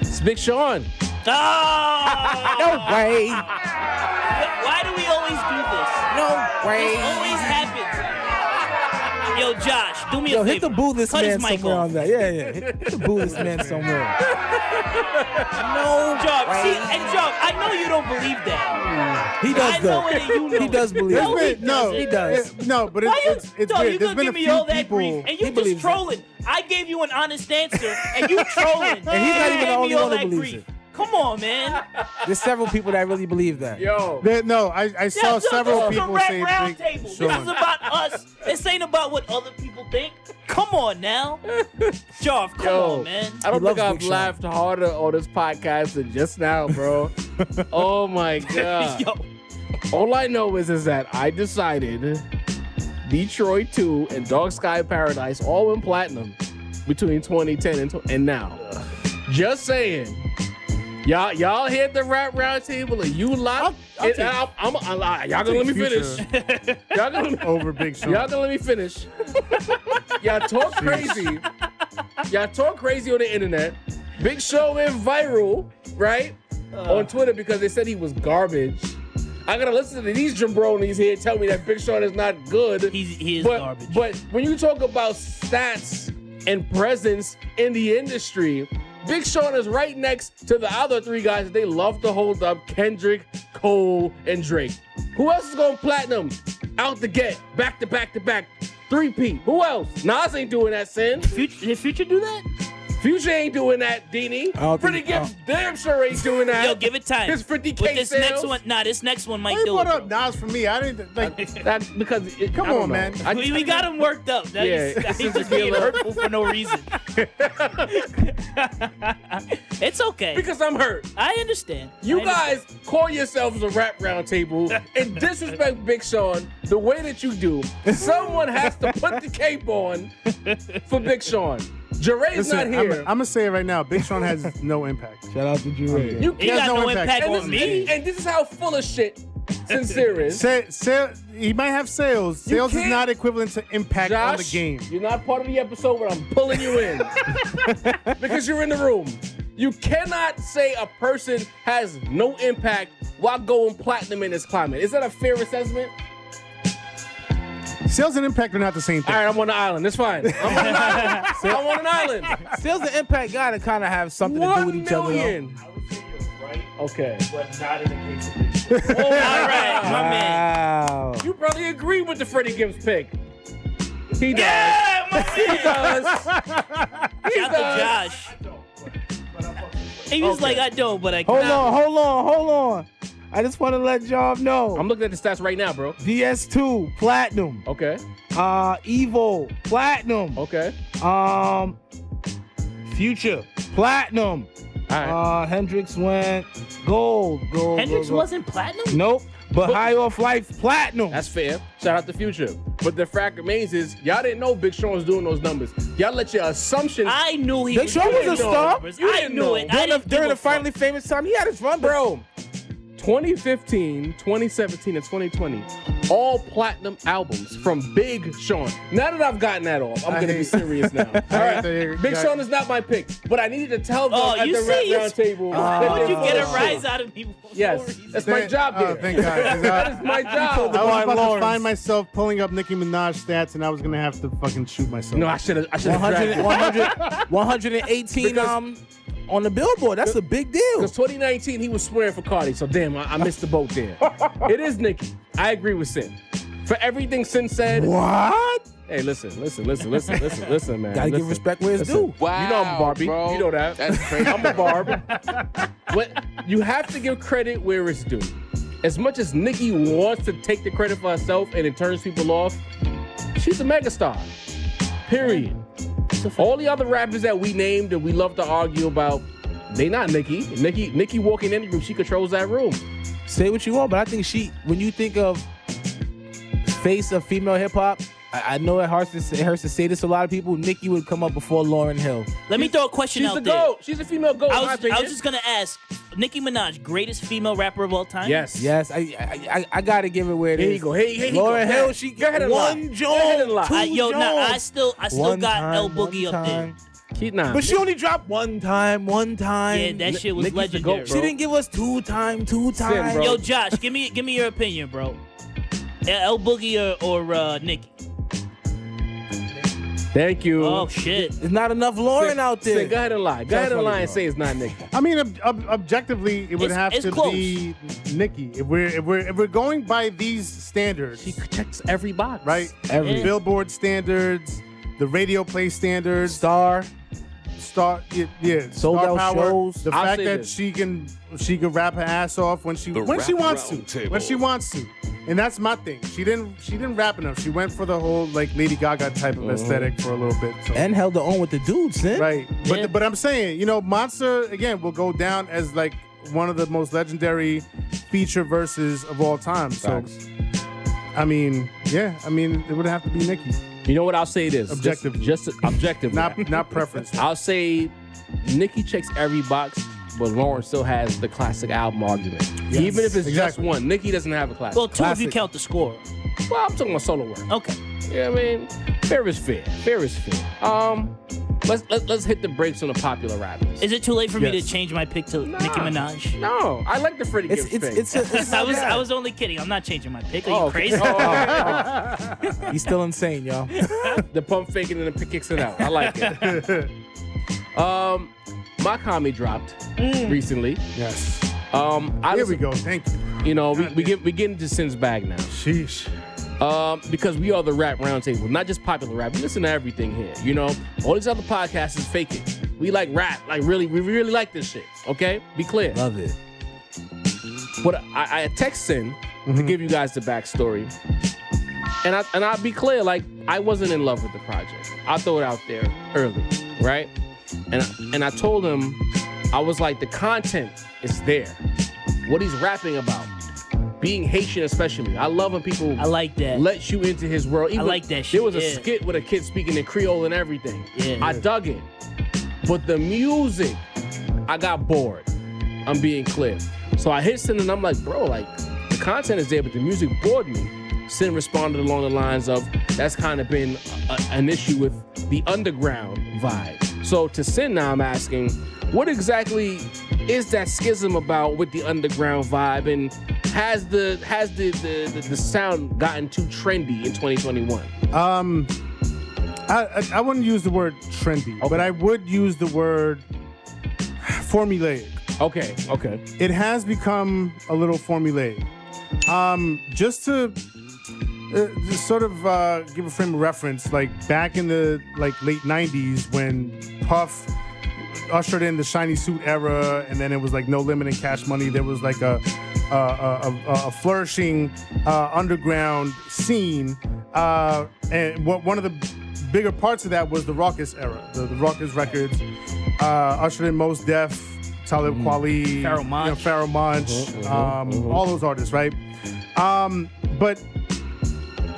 It's Big Sean. Oh! No way. Why do we always do this? No way. This always happens. Yo, Josh, do me a Yo, favor. hit the boo this Cut man his mic somewhere off. on that. Yeah. Hit the boo this man somewhere. No, Job. See, and Job, I know you don't believe that. He does I know though. that you know. He does believe No, it. he No, doesn't. He does. No, but Why you, it's dog, weird. you There's gonna been a give me few all that people. grief, and He you believes just trolling. I gave you an honest answer, and you trolling. And he's not even the gave me only all one who that believes grief. it. Come on, man. There's several people that really believe that. Yo. No, I saw Yo, several this is people the say Rap Big Roundtable. This is Sean. about us. This ain't about what other people think. Come on now. Joff, come on, man. I don't He think loves I've Big Sean. laughed harder on this podcast than just now, bro. Oh my god. Yo, All I know is that I decided Detroit 2 and Dark Sky Paradise all went platinum between 2010 and now. Just saying. Y'all hit the Rap Roundtable and you lot. I'll take- y'all gonna let me finish. Y'all gonna over Big Sean. Y'all gonna let me finish. Y'all talk crazy. Y'all talk crazy on the internet. Big Show went viral, right? On Twitter because they said he was garbage. I gotta listen to these jabronis here tell me that Big Sean is not good. he is but, garbage. But when you talk about stats and presence in the industry, Big Sean is right next to the other three guys that they love to hold up: Kendrick, Cole, and Drake. Who else is going platinum out the gate, back to back to back, 3P? Who else? Nas ain't doing that, Sin. Did Future do that? Future ain't doing that, Deanie. don't Pretty think- Gibbs damn sure ain't doing that. Yo, give it time. His 50K With this next sales. one, this next one might Why you do brought it. up Nas for me? I didn't like. That because Come I don't on, know. man. We got him worked up. That Yeah, is- it's he's just just being tequila. hurtful for no reason. It's okay. Because I'm hurt. I understand. You I understand. guys call yourselves a Rap Roundtable and disrespect Big Sean the way that you do. Someone has to put the cape on for Big Sean. Jere's not Listen, here. I'm gonna say it right now. Big Sean has no impact. Shout out to Drew. You He has got no no impact. impact and on me. this is how full of shit Sincere is. He might have sales. Sales is can't- not equivalent to impact on the game. You're not part of the episode, but I'm pulling you in because you're in the room. You cannot say a person has no impact while going platinum in this climate. Is that a fair assessment? Sales and impact are not the same thing. All right, I'm on the island. It's fine. I'm on an island. I'm on an island. Sales and impact gotta kind of have something to do 1 with each other. though. million. I would say you're right, Okay. but not in the case of Big Sean. All right, my man. Wow. You probably agree with the Freddie Gibbs pick. He does. Yeah, my He man. does. He Shout out to does. Josh. I don't, but I'm fucking with He was Okay. like, I don't, but I Hold cannot. hold on. I just want to let y'all know. I'm looking at the stats right now, bro. DS2 platinum. Okay. Evo platinum. Okay. Future, platinum. All right. Hendrix went gold. Hendrix gold. wasn't platinum? Nope. But High Off Life, platinum. That's fair. Shout out to Future. But the fact remains is y'all didn't know Big Sean was doing those numbers. Y'all let your assumptions. I knew he Big was Sean doing was a those star. numbers. You I didn't knew know. it. I didn't During give the a fuck. finally famous time, he had his run, Bro, 2015, 2017, and 2020, all platinum albums from Big Sean. Now that I've gotten that off, I'm going to be serious now. All right, Big Sean is not my pick, but I needed to tell them at you the see, Rap Round Table. Would you get a Oh, rise out of me? Yes, that's my job Oh, here. thank God. 'cause That is my job. I was about Lawrence. to find myself pulling up Nicki Minaj stats, and I was gonna have to fucking shoot myself. No, I should have. 100, 118 on the Billboard. That's a big deal. Because 2019, he was swearing for Cardi, so damn, I missed the boat there. It is Nicki. I agree with Sin. For everything Sin said. What? Hey, listen, man. Gotta give respect where it's due. Wow, You know I'm a Barbie. bro. You know that. That's crazy. I'm a Barb. But you have to give credit where it's due. As much as Nicki wants to take the credit for herself and it turns people off, she's a megastar. Period. All the other rappers that we named and we love to argue about, they not Nicki. Nicki walking in the room, she controls that room. Say what you want, but I think when you think of face of female hip hop, I know it hurts to say this to a lot of people. Nicki would come up before Lauryn Hill. Let me throw a question She's out a there. GOAT. She's a female GOAT, in my I opinion. was just gonna ask, Nicki Minaj, greatest female rapper of all time? Yes. Yes, I gotta give it where it is. Here you go. Here you go. Lauryn Hill, she Go ahead and lie. one Go ahead and lie. Jones, two Yo, nah, I Jones. still One got time, El Boogie one up there. time. Keep nah. But she only dropped one time. Yeah, that shit was Nicki's the legendary. GOAT, She bro. didn't give us two times. bro. Yo, Josh, give me your opinion, bro. El Boogie or Nicki? Thank you. Oh shit. There's not enough Lauryn out there. Say, go ahead and lie. Go ahead and lie and say it's not Nicki. I mean, objectively, it would have it's to close. be Nicki. If we're going by these standards, She checks every box. right? Every- Yeah. Billboard standards, the radio play standards, Star. yeah, Sold star out power. shows. The I'll fact say that this. she can rap her ass off when she The wants Rap to. Roundtable. When she wants to. And that's my thing. She didn't rap enough. She went for the whole like Lady Gaga type of aesthetic for a little bit. So. And held her own with the dudes, sin. Right. But Yeah. but I'm saying, Monster again will go down as like one of the most legendary feature verses of all time. Facts. So I mean, it would have to be Nicki. You know what? I'll say this. Objectively. Just objectively. Not preference. I'll say Nicki checks every box, but Lauren still has the classic album argument. Yes, Even if it's exactly. just one, Nicki doesn't have a classic. Well, two if you Classic. count the score. Well, I'm talking about solo work. Okay. Yeah, I mean, fair is fair. Fair is fair. Let's hit the brakes on the popular rappers. Is it too late for me to Yes. change my pick to Nicki Minaj? No, I like the Freddie It's Gibbs pick. it's I was only kidding. I'm not changing my pick. Are you Oh, crazy? Oh, He's still insane, y'all. the pump faking and the kicks it out. I like it. My commie dropped recently. Yes. Here we go. Thank you. You know, we get into Sin's bag now. Sheesh. Because we are the Rap Roundtable, not just popular rap. We listen to everything here. You know, all these other podcasts is fake it. We like rap, we really like this shit. Okay, be clear. Love it. But I text Sin to give you guys the backstory, and I'll be clear. Like, I wasn't in love with the project. I'll throw it out there early, right? And I told him, I was like, the content is there. What he's rapping about, being Haitian especially. I love when people I like that. let you into his world. Even like that There shit, was a yeah. skit with a kid speaking in Creole and everything. Yeah. I dug it. But the music, I got bored. I'm being clear. So I hit Sin and I'm like, bro, like, the content is there, but the music bored me. Sin responded along the lines of, that's kind of been an issue with the underground vibe. So to Sin now, I'm asking, what exactly is that schism about with the underground vibe, and has the sound gotten too trendy in 2021? I wouldn't use the word trendy, but I would use the word formulaic. Okay. It has become a little formulaic. Just to sort of give a frame of reference, like back in the late 90s when Puff ushered in the shiny suit era, and then it was like No Limit and Cash Money. There was like a flourishing underground scene, and one of the bigger parts of that was the Raucous era, the Raucous records, ushered in Mos Def, Talib Kweli, Pharoah Monch, all those artists, right? But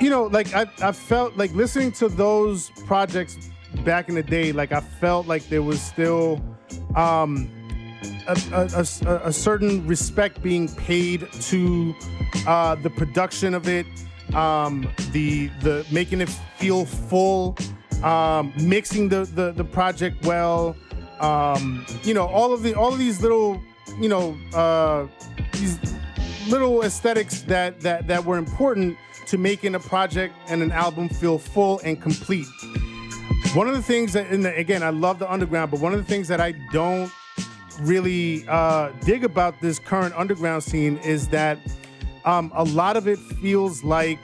like I felt like listening to those projects back in the day, like I felt like there was still a certain respect being paid to the production of it, the making it feel full, mixing the project well, all of these little these little aesthetics that were important to making a project and an album feel full and complete. One of the things that, again, I love the underground, but one of the things that I don't really dig about this current underground scene is that a lot of it feels like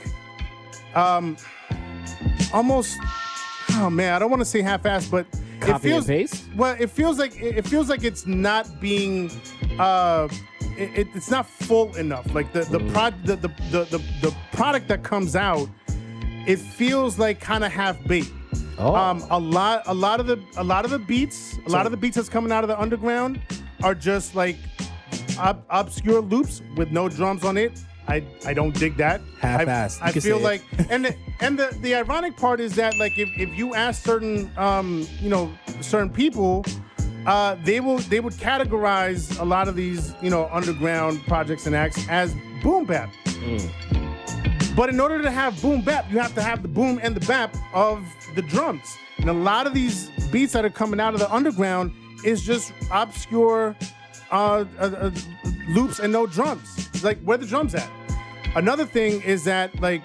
almost, oh man, I don't want to say half-assed, but Copy and paste? Well, it feels like it's not being it's not full enough. Like the product that comes out, it feels like kind of half-baked. Oh. A lot of the beats that's coming out of the underground are just like obscure loops with no drums on it. I don't dig that. Half-assed. I feel like, and the ironic part is that, like, if you ask certain certain people, they would categorize a lot of these underground projects and acts as boom bap. But in order to have boom bap, you have to have the boom and the bap of the drums. And a lot of these beats that are coming out of the underground is just obscure loops and no drums. It's like, where the drums at? Another thing is that, like,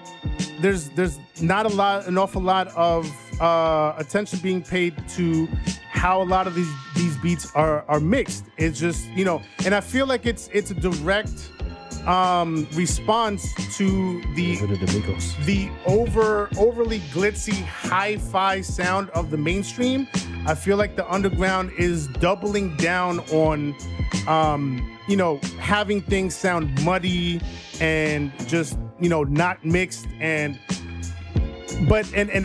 there's not an awful lot of attention being paid to how a lot of these beats are mixed. It's just, and I feel like it's a direct response to the overly glitzy hi-fi sound of the mainstream. I feel like the underground is doubling down on having things sound muddy and just not mixed, and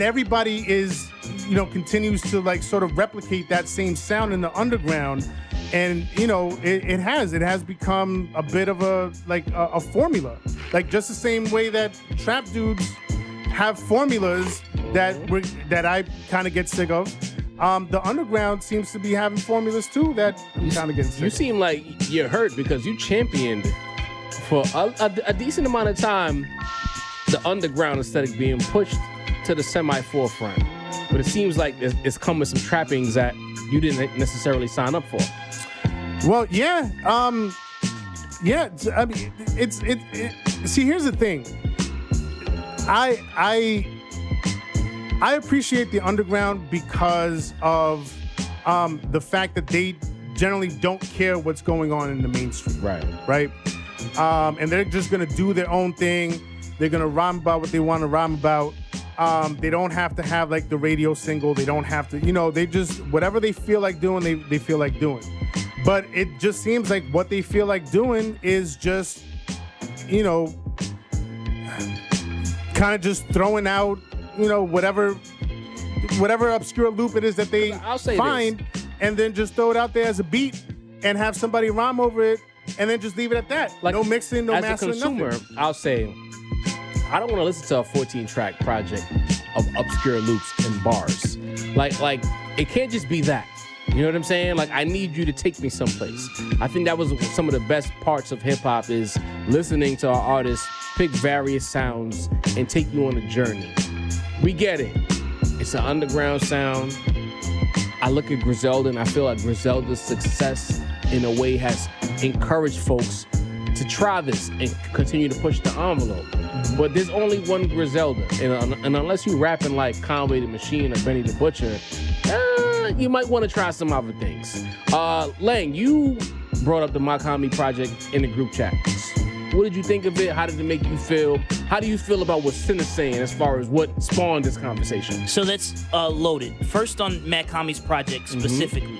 everybody is continues to like sort of replicate that same sound in the underground. And it has become a bit of a formula, like just the same way that trap dudes have formulas that I kind of get sick of. The underground seems to be having formulas too that you kind of get sick of. You seem like you're hurt because you championed for a decent amount of time the underground aesthetic being pushed to the semi-forefront, but it seems like it's come with some trappings that you didn't necessarily sign up for. Well, yeah. I mean, it's see, here's the thing. I appreciate the underground because of the fact that they generally don't care what's going on in the mainstream. Right. And they're just gonna do their own thing. They're gonna rhyme about what they want to rhyme about. They don't have to have like the radio single. They don't have to, they just, whatever they feel like doing, they feel like doing. But it just seems like what they feel like doing is just, kind of just throwing out, whatever obscure loop it is that they find, and then just throw it out there as a beat and have somebody rhyme over it, and then just leave it at that. Like, no mixing, no mastering, nothing. As a consumer, I'll say, I don't want to listen to a 14-track project of obscure loops and bars. Like it can't just be that. You know what I'm saying? Like, I need you to take me someplace. I think that was some of the best parts of hip-hop, is listening to our artists pick various sounds and take you on a journey. We get it. It's an underground sound. I look at Griselda and I feel like Griselda's success in a way has encouraged folks to try this and continue to push the envelope. But there's only one Griselda, and unless you rapping like Conway the Machine or Benny the Butcher, you might want to try some other things. Lang, you brought up the Makami project in the group chat. What did you think of it? How did it make you feel? How do you feel about what Sin is saying as far as what spawned this conversation? So that's loaded. First on Makami's project specifically.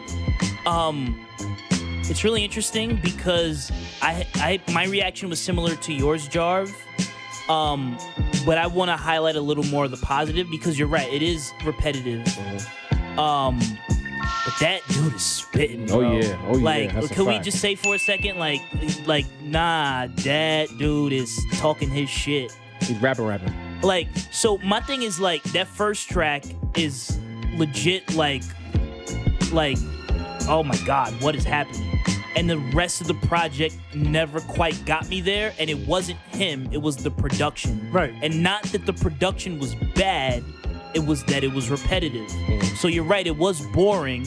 It's really interesting because my reaction was similar to yours, Jarv. but I want to highlight a little more of the positive because you're right, it is repetitive. But that dude is spitting, bro. Oh yeah. Like, That's a can we fact. just say for a second, like, nah, that dude is talking his shit. He's rapping. Like, so my thing is, like, that first track is legit, like, oh my God, what is happening? And the rest of the project never quite got me there, and it wasn't him, it was the production. Right. And not that the production was bad, it was that it was repetitive. So you're right, it was boring,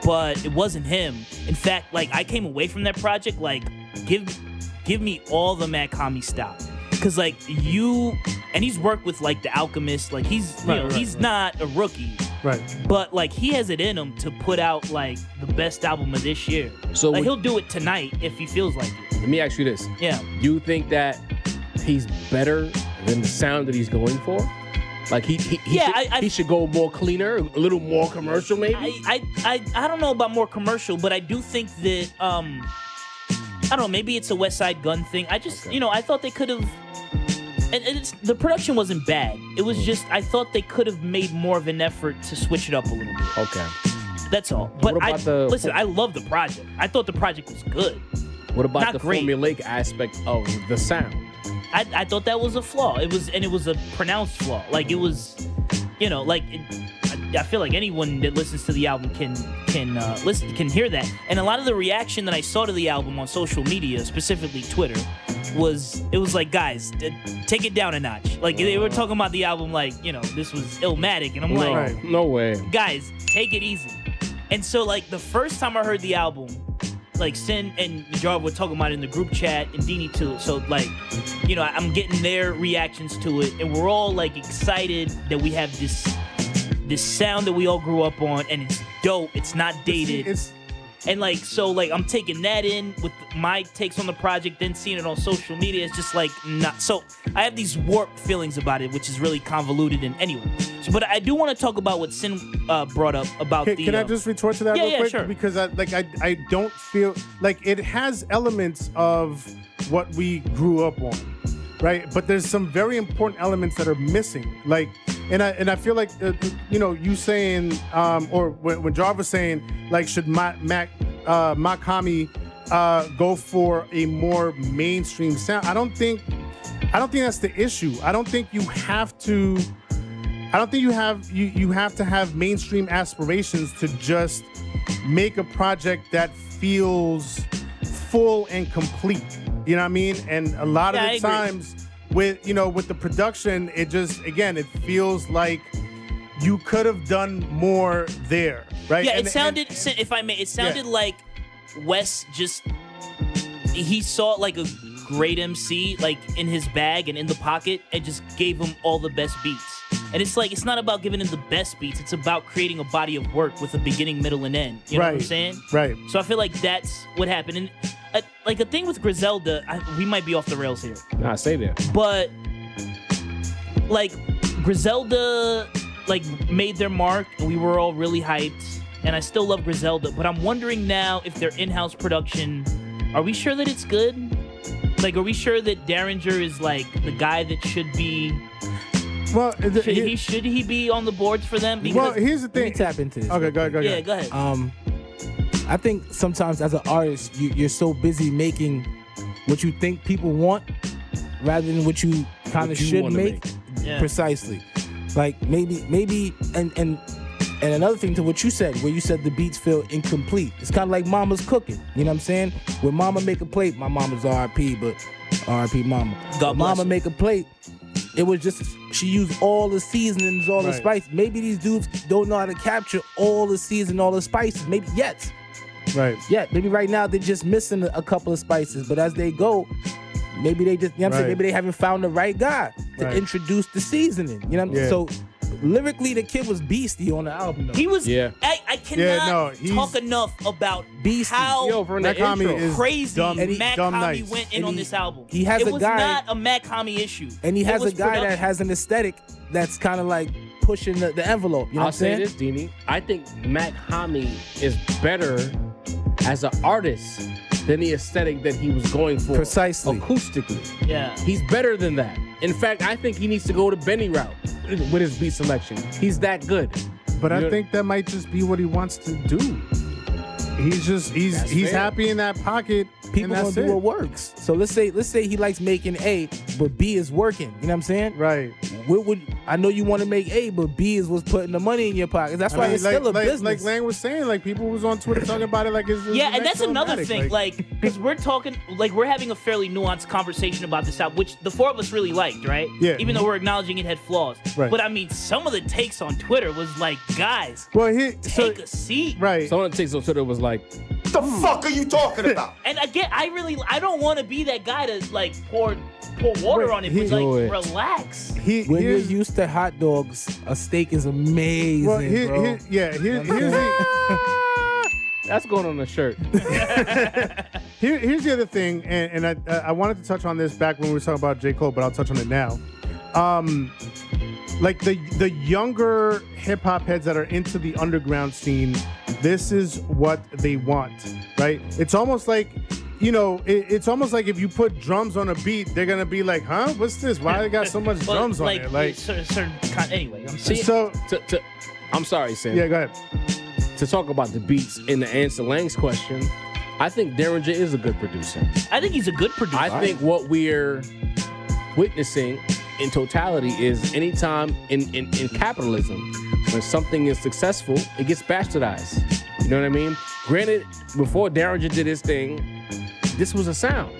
but it wasn't him. In fact, like, I came away from that project, like, give me all the Mad Kami style. Cause like and he's worked with like the Alchemist, like he's he's not a rookie, Right. but like he has it in him to put out like the best album of this year. So like he'll do it tonight if he feels like it. Let me ask you this. Yeah. Do you think that he's better than the sound that he's going for? Like he should go more cleaner, a little more commercial maybe? I don't know about more commercial, but I do think that I don't know, maybe it's a West Side Gun thing. I just I thought they could have, and the production wasn't bad. It was just I thought they could have made more of an effort to switch it up a little bit. Okay. That's all. But What about listen, I love the project. I thought the project was good. What about Not the great. formulaic aspect of the sound? I thought that was a flaw. It was a pronounced flaw. Like it was, I feel like anyone that listens to the album can hear that. And a lot of the reaction that I saw to the album on social media, specifically Twitter, was like, guys, take it down a notch. Like they were talking about the album like, this was Illmatic, and I'm like, No way. guys, take it easy. And so like the first time I heard the album, like Sin and Jar were talking about it in the group chat, and Deanie too. So like, I'm getting their reactions to it, and we're all like excited that we have this sound that we all grew up on, and it's dope. It's not dated. And like, so like I'm taking that in with my takes on the project, then seeing it on social media. It's just like not. So I have these warped feelings about it, which is really convoluted. And anyway, but I do want to talk about what Sin brought up about Can I just retort to that real quick? sure. Because I don't feel like it has elements of what we grew up on, right? But there's some very important elements that are missing. Like, and I feel like you saying or when Jar was saying like should Makami go for a more mainstream sound? I don't think that's the issue. I don't think you have to. I don't think you have to have mainstream aspirations to just make a project that feels full and complete. You know what I mean? And a lot of the times with the production, it just it feels like you could have done more there, right? Yeah, it sounded, if I may, like Wes he saw like a great MC like in his bag and in the pocket and just gave him all the best beats. And it's like, it's not about giving him the best beats. It's about creating a body of work with a beginning, middle, and end. You know what I'm saying? Right. So I feel like that's what happened. And like a thing with Griselda, we might be off the rails here. Nah, stay there. But like Griselda like made their mark and we were all really hyped. And I still love Griselda. But I'm wondering now if their in-house production, are we sure that it's good? Like, are we sure that Derringer is like the guy that should be... Well, should he be on the boards for them? Well, here's the thing. Let me tap into this. Okay, go ahead. Yeah, go ahead. I think sometimes as an artist, you're so busy making what you think people want rather than what you kind of should make. Yeah. Precisely. Like maybe and another thing to what you said, where you said the beats feel incomplete. It's kind of like Mama's cooking. You know what I'm saying? When Mama make a plate, my mama's RIP, but RIP Mama. God bless Mama her. make a plate. It was just, she used all the seasonings, all the Right. spices. Maybe these dudes don't know how to capture all the seasoning, all the spices. Maybe yet. Right. Yeah, maybe right now they're just missing a couple of spices. But as they go, maybe they just, you know what I'm saying? Right. Maybe they haven't found the right guy to Right. introduce the seasoning. You know what I'm Yeah. saying? So lyrically, the kid was beastie on the album, though. He was. Yeah. I cannot he's talk enough about beastie. how Yo, from the Makami intro. is crazy dumb, Matt dumb Kami nice. went in And on he- this album. he has it a was guy- not a Matt Kami issue. And he It has a was guy that production. has an aesthetic that's kind of like pushing the envelope. You know I'll what I'm say saying? this, Deanie. I think Matt Hami is better as an artist than the aesthetic that he was going for. Precisely. Acoustically. Yeah. He's better than that. In fact, I think he needs to go to Benny route with his beat selection. He's that good. But You I know- think that might just be what he wants to do. He's fair. happy in that pocket. People and gonna that's do it. what works. So let's say he likes making A, but B is working. You know what I'm saying? Right. What would I know you want to make A, but B is what's putting the money in your pocket. That's why it's still a business. Like Lang was saying, like people was on Twitter talking about it like it's Yeah, and next that's another Illmatic, thing, like, because we're talking, like, we're having a fairly nuanced conversation about this album, which the four of us really liked, right? Yeah. Even though we're acknowledging it had flaws. Right. But I mean, some of the takes on Twitter was like, guys, well, take a seat. right. Someone that takes on Twitter was like, The fuck are you talking about? And again, I don't want to be that guy to like pour water Wait, on it, he- but like Do it. relax. when you're here's, used to hot dogs, a steak is amazing, well, bro. here's the that's going on the shirt. here's the other thing, and I wanted to touch on this back when we were talking about J. Cole, but I'll touch on it now. Like the younger hip hop heads that are into the underground scene, this is what they want, right? It's almost like, you know, it's almost like if you put drums on a beat, they're gonna be like, huh, what's this? Why they got so much But, drums on it? Like, anyway, I'm saying. so I'm sorry, Sam. yeah, go ahead. To talk about the beats and to answer Lang's question, I think Derringer is a good producer. I think he's a good producer. I think what we're witnessing in totality is anytime in capitalism, when something is successful, it gets bastardized. You know what I mean? Granted, before Derringer did his thing, this was a sound.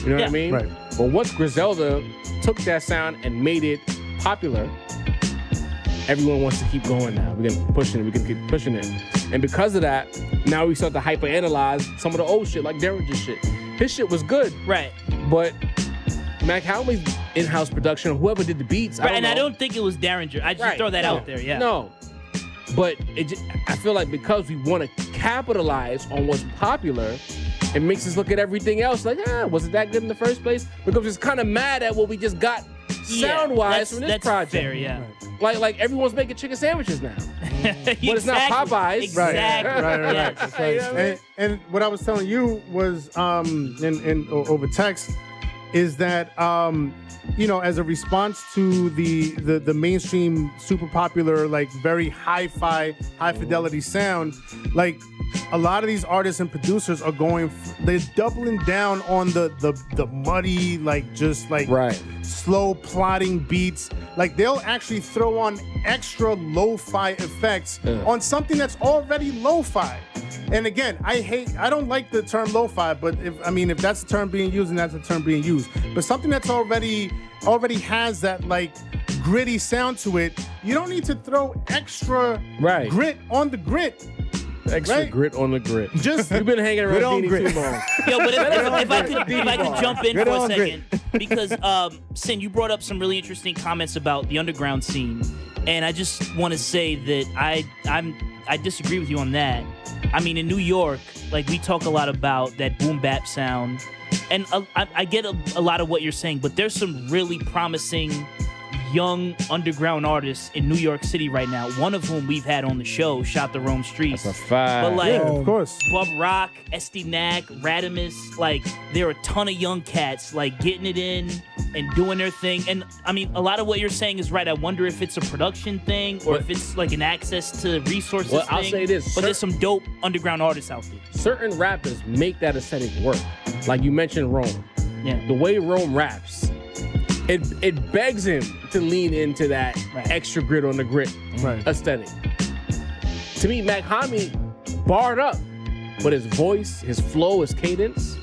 You know what I Yeah. mean? Right. But once Griselda took that sound and made it popular, everyone wants to keep going now. We can keep pushing it. And because of that, now we start to hyperanalyze some of the old shit, like Derringer's shit. His shit was good, right. but Mac Howley's in-house production, whoever did the beats, Right, and I don't think it was Derringer. I just throw that out there, yeah. No. But I feel like because we want to capitalize on what's popular, it makes us look at everything else like, was it that good in the first place? Because it's kind of mad at what we just got sound-wise from this that's project. Fair, yeah. Like everyone's making chicken sandwiches now. But it's not Popeyes. Exactly. Right. Yeah. That's right. And what I was telling you was in over text is that you know, as a response to the mainstream super popular, like very hi-fi, high fidelity sound, like a lot of these artists and producers are they're doubling down on the muddy, like just like slow plodding beats. Like they'll actually throw on extra lo-fi effects on something that's already lo-fi. And again, I don't like the term lo-fi, but if that's the term being used, and that's the term being used. But something that's already has that like gritty sound to it, you don't need to throw extra grit on the grit. Extra grit on the grit. Just you've been hanging around Beanie too long. Yo, but if I could jump in for a second, because Sin, you brought up some really interesting comments about the underground scene, and I just want to say that I disagree with you on that. I mean, in New York, like we talk a lot about that boom bap sound, and I get a lot of what you're saying, but there's some really promising young underground artists in New York City right now, one of whom we've had on the show, Shot the Rome Streets. That's a fact. But like, of course, Bub Rock, SD Knack, Radimus, like there are a ton of young cats like getting it in and doing their thing. And I mean, a lot of what you're saying is right. I wonder if it's a production thing or if it's like an access to resources thing. I'll say this. But there's some dope underground artists out there. Certain rappers make that aesthetic work. Like you mentioned Rome. Yeah. The way Rome raps, it begs him to lean into that extra grit on the grit aesthetic. To me, Mac Hami barred up, but his voice, his flow, his cadence,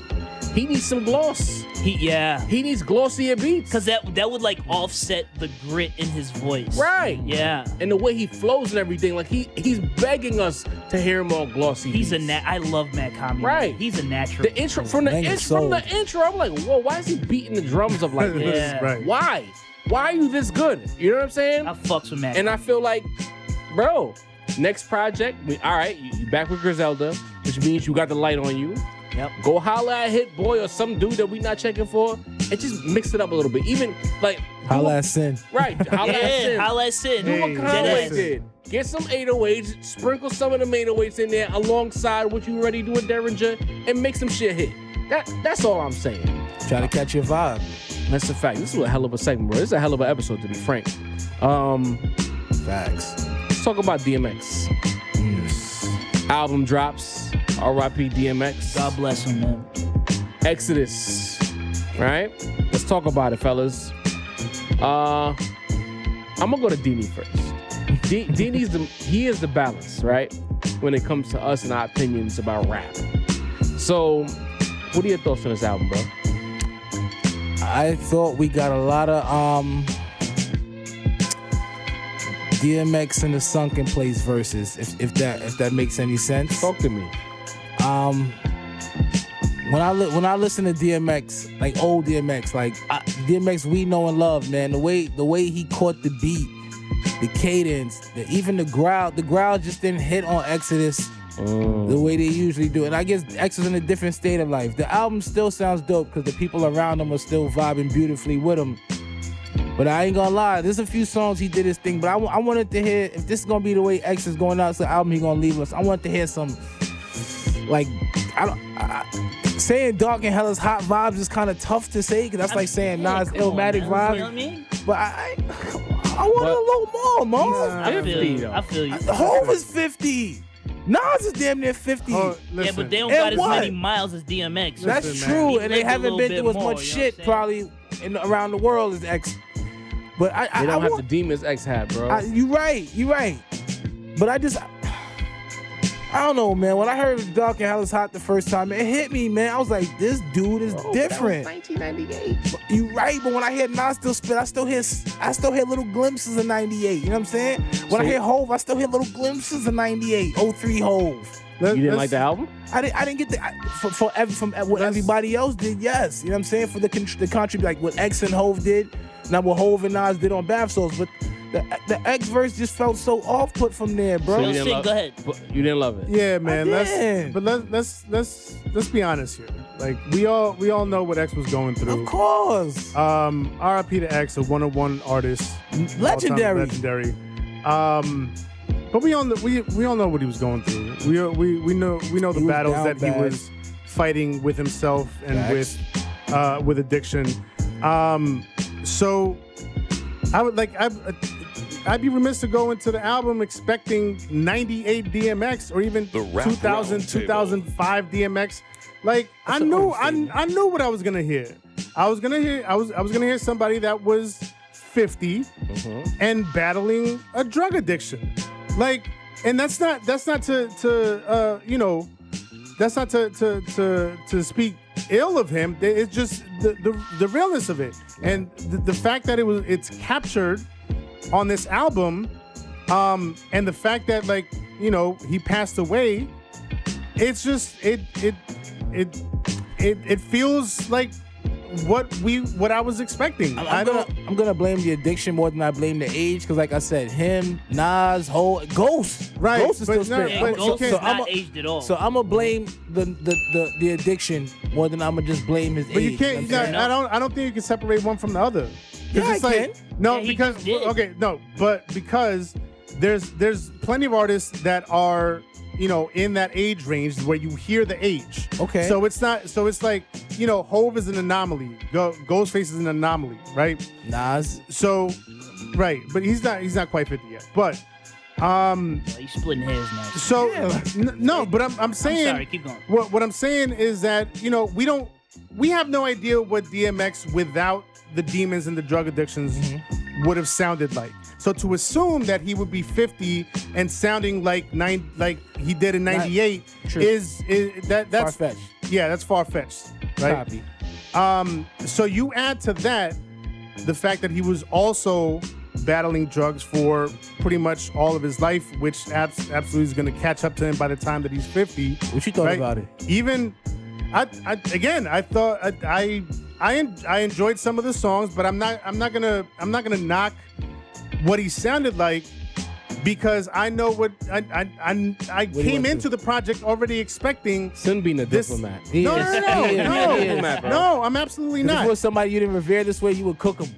he needs some gloss. He needs glossier beats. Because that would like offset the grit in his voice. Right. Yeah. And the way he flows and everything, like he's begging us to hear more glossy beats. I love Mac Hami. Right. He's a natural. The intro from the intro, I'm like, whoa, why is he beating the drums up like this? Yeah. Right. Why? Why are you this good? You know what I'm saying? I fucks with Mac. And I feel like, bro, next project, all right, you back with Griselda, which means you got the light on you. Yep. Go holla at Hit Boy or some dude that we not checking for, and just mix it up a little bit. Even like Holla at Sin. Right. Holla at Sin. Holla at Sin. Do what Conway did. Get some 808s, sprinkle some of the 808s in there alongside what you already do with Derringer, and make some shit hit. That's all I'm saying. Try to catch your vibe. That's a fact. This is a hell of a segment, bro. This is a hell of an episode, to be frank. Facts. Let's talk about DMX. Album drops. R.I.P. DMX. God bless him, man. Exodus. Right? Let's talk about it, fellas. I'm gonna go to Dini first. Dini's he is the balance, right? When it comes to us and our opinions about rap. So, what are your thoughts on this album, bro? I thought we got a lot of DMX in the Sunken Place verses, if that makes any sense. Talk to me. When I listen to DMX, like old DMX, like DMX we know and love, man, the way he caught the beat, the cadence, even the growl just didn't hit on Exodus the way they usually do. And I guess X is in a different state of life. The album still sounds dope because the people around him are still vibing beautifully with him. But I ain't gonna lie, there's a few songs he did his thing, but I wanted to hear, if this is gonna be the way X is going out, it's the album he gonna leave us, I wanted to hear some, like, saying Dark and Hell is Hot vibes is kind of tough to say, because that's like saying Nas Illmatic vibes. You know what I mean? But I want a little more, man. I feel you. Hov is 50. Nas is damn near 50. Yeah, but they don't got as many miles as DMX. That's true, and they haven't been through as much shit probably around the world as X. But they don't have the demons X had, bro. You right. But I don't know, man. When I heard Dark and Hell is Hot the first time, it hit me, man. I was like, this dude is different. That was 1998. You right, but when I hear Nas still spit, I still hear little glimpses of 98. You know what I'm saying? When I hear Hov, I still hear little glimpses of 98, 03 Hov. You didn't like the album? I didn't get from what everybody else did. Yes, you know what I'm saying, for the contribute, like what X and Hov did, not what Hov and Nas did on Bath Souls, but the X verse just felt so off-put from there, bro. So go ahead. You didn't love it. Yeah, man. Let's be honest here. Like we all know what X was going through. Of course. R.I.P. to X, a one-on-one artist, legendary. But we all know what he was going through. We know the battles that he was fighting with himself and with addiction. So I'd be remiss to go into the album expecting 98 DMX or even 2000, 2005 DMX. Like I knew what I was gonna hear. I was gonna hear somebody that was 50 and battling a drug addiction. Like, and that's not to speak ill of him. It's just the realness of it, and the fact that it's captured on this album, and the fact that he passed away. It's just it feels like what I was expecting. I'm gonna blame the addiction more than I blame the age, because like I said, him, Nas, Ghost, right? Ghost is still spitting. Ghost is not aged at all. So I'm gonna blame the addiction more than I'm gonna just blame his age. But you can't. I don't think you can separate one from the other. Yeah, it's I can. No, Yeah, because because there's plenty of artists that are in that age range where you hear the age. Okay. So it's like, Hov is an anomaly. Ghostface is an anomaly, right? Nas. So, right, but he's not quite 50 yet. But he's splitting hairs now. So no, but I'm saying. I'm sorry, keep going. What I'm saying is that we have no idea what DMX without the demons and the drug addictions would have sounded like. So to assume that he would be 50 and sounding like he did in 98 is that's far-fetched. Yeah, that's far-fetched, right? Copy. So you add to that the fact that he was also battling drugs for pretty much all of his life, which absolutely is going to catch up to him by the time that he's 50. What you thought about it? Even I thought I enjoyed some of the songs, but I'm not gonna knock what he sounded like, because I know what I came into the project already expecting. Sin being a diplomat. No, I'm absolutely not. If it was somebody you didn't revere this way, you would cook him.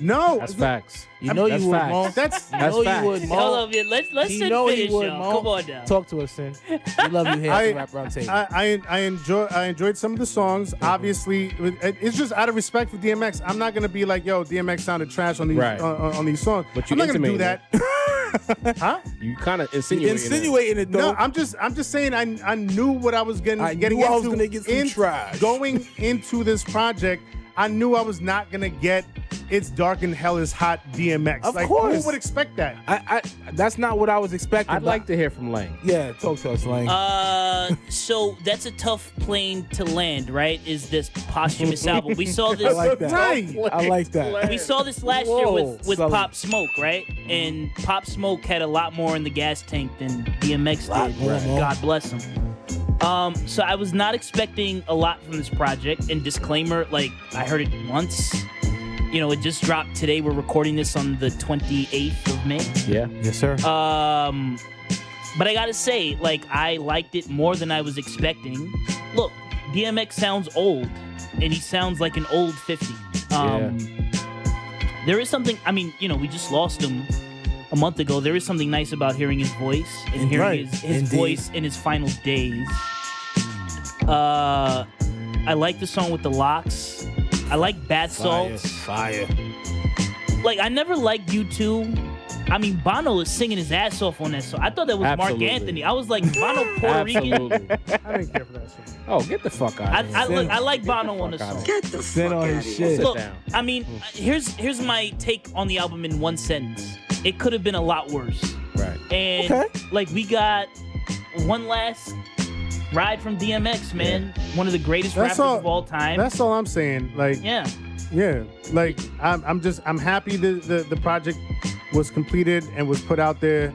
No, That's facts. You know That's you would, facts. Mo. That's You know facts. you would, Mo. Hold on, man. Let's You Sin know finish, you would, y'all. Mo. Come on now. Talk to us, Sin. We love you here at the Rap Roundtable. I enjoyed some of the songs. Obviously, it's just out of respect for DMX. I'm not gonna be like, yo, DMX sounded trash on these Right. on these songs. But you I'm not gonna do intimated that. Huh? You kind of insinuating it, though. No, I'm just saying I knew what I was getting I getting knew into. I was gonna get some trash. Going into this project, I knew I was not gonna get It's Dark and Hell is Hot DMX. Of like, course. who would expect that? I that's not what I was expecting. I'd like to hear from Lang. Yeah, talk to us, Lang. So that's a tough plane to land, right? Is this posthumous album? We saw I this. like that. Right. I like that. We saw this last year Whoa, with Sully. Pop Smoke, right? And Pop Smoke had a lot more in the gas tank than DMX did. more, Mo. God bless him. So I was not expecting a lot from this project. And disclaimer, like, I heard it once. You know, it just dropped today. We're recording this on the 28th of May. Yeah. Yes, sir. But I gotta say, like, I liked it more than I was expecting. Look, DMX sounds old, and he sounds like an old 50. There is something, I mean, you know, we just lost him a month ago. There is something nice about hearing his voice and hearing Right. his Indeed. voice in his final days. I like the song with the locks. I like Bath Salts. Fire. Like, I never liked U2. I mean, Bono is singing his ass off on that song. I thought that was Absolutely. Mark Anthony. I was like, Bono Puerto Rican. Absolutely. I didn't care for that song. Oh, get the fuck out of here. I like Bono on the fuck song. outta Sin on his shit. Sit Look, down. I mean, here's my take on the album in one sentence. It could have been a lot worse. Right. And Okay. like, we got one last ride from DMX, man. One of the greatest rappers of all time. That's all I'm saying. Like, Yeah. yeah. Like, I'm happy the project was completed and was put out there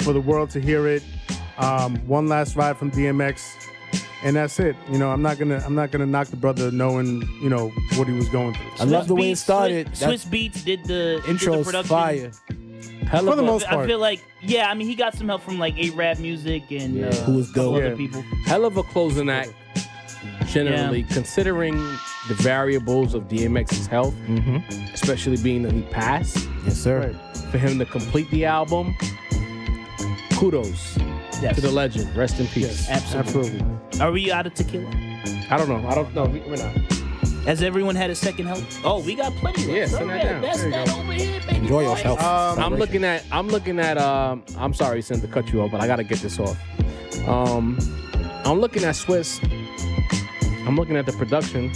for the world to hear it. One last ride from DMX, and that's it. You know, I'm not gonna knock the brother knowing, you know, what he was going through. I love the way it Beats, started. Swiss Beats did the Intro's production. fire. Hell For of the a, most I part. feel like, yeah, I mean, he got some help from like A-Rap Music and Yeah. Who was a couple dope. other Yeah. people. hell of a closing act. Generally, considering the variables of DMX's health, especially being that he passed, Yes, sir. for him to complete the album, kudos Yes. to the legend. Rest in peace. Absolutely. Are we out of tequila? I don't know. I don't know. We're not. Has everyone had a second help? Oh, we got plenty left. Yeah, send that down. That's There you that go. over here, baby. Enjoy boy. yourself. I'm looking at I'm sorry, Sin, to cut you off, but I gotta get this off. I'm looking at Swiss. I'm looking at the production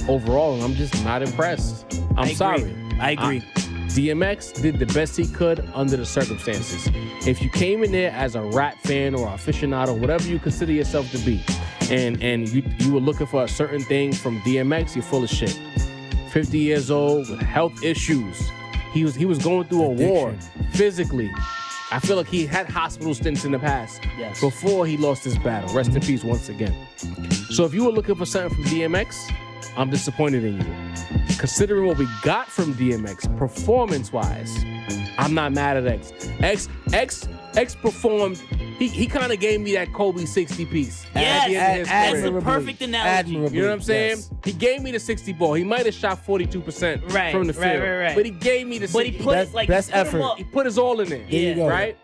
overall, and I'm just not impressed. I agree. Sorry. I agree. DMX did the best he could under the circumstances. If you came in there as a rap fan or aficionado, whatever you consider yourself to be, and you were looking for a certain thing from DMX, you're full of shit. 50 years old with health issues. He was going through a war physically. I feel like he had hospital stints in the past Yes. before he lost his battle. Rest in peace once again. So if you were looking for something from DMX, I'm disappointed in you. Considering what we got from DMX performance-wise, I'm not mad at X. X performed. He kind of gave me that Kobe 60 piece. at the end of his That's career. the perfect analogy. You know what I'm saying? He gave me the 60 ball. He might have shot 42% Right, from the field, right. but he gave me the 60. But he put Best- it like best he put 'em effort. up. He put his all in there. There you go. Right?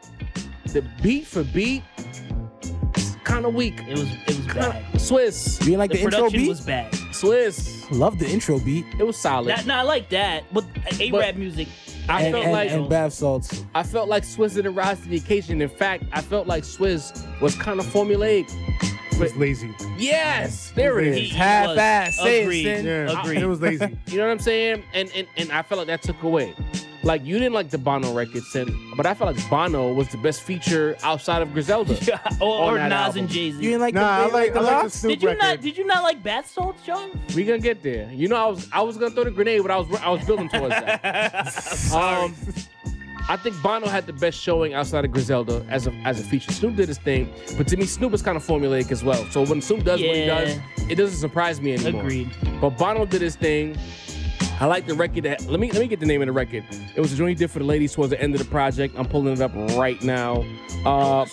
The beat for beat, kind of weak. It was bad. Swiss. You didn't like The the intro production beat? was bad. Swiss. Love the intro beat. It was solid. I like that, but A-Rap music. I And, felt and, like and bath salts. I felt like Swiss didn't rise to the occasion. In fact, I felt like Swiss was kind of formulaic. It was lazy. Yes, there it He is. Half-ass. Say it, Agreed. Sin. Yeah, Agreed. it was lazy. You know what I'm saying? And I felt like that took away. Like, you didn't like the Bono records, but I felt like Bono was the best feature outside of Griselda. or on that Nas album. and Jay-Z. You didn't like Nah, I the like the locks? Snoop Did you record. Did you not like Bath Salts, John? We gonna get there. You know, I was gonna throw the grenade, but I was building towards that. I think Bono had the best showing outside of Griselda as a feature. Snoop did his thing, but to me, Snoop is kind of formulaic as well. So when Snoop does what he Yeah. does, it doesn't surprise me anymore. Agreed. But Bono did his thing. I like the record. Let me get the name of the record. It was a joint he did for the ladies towards the end of the project. I'm pulling it up right now. I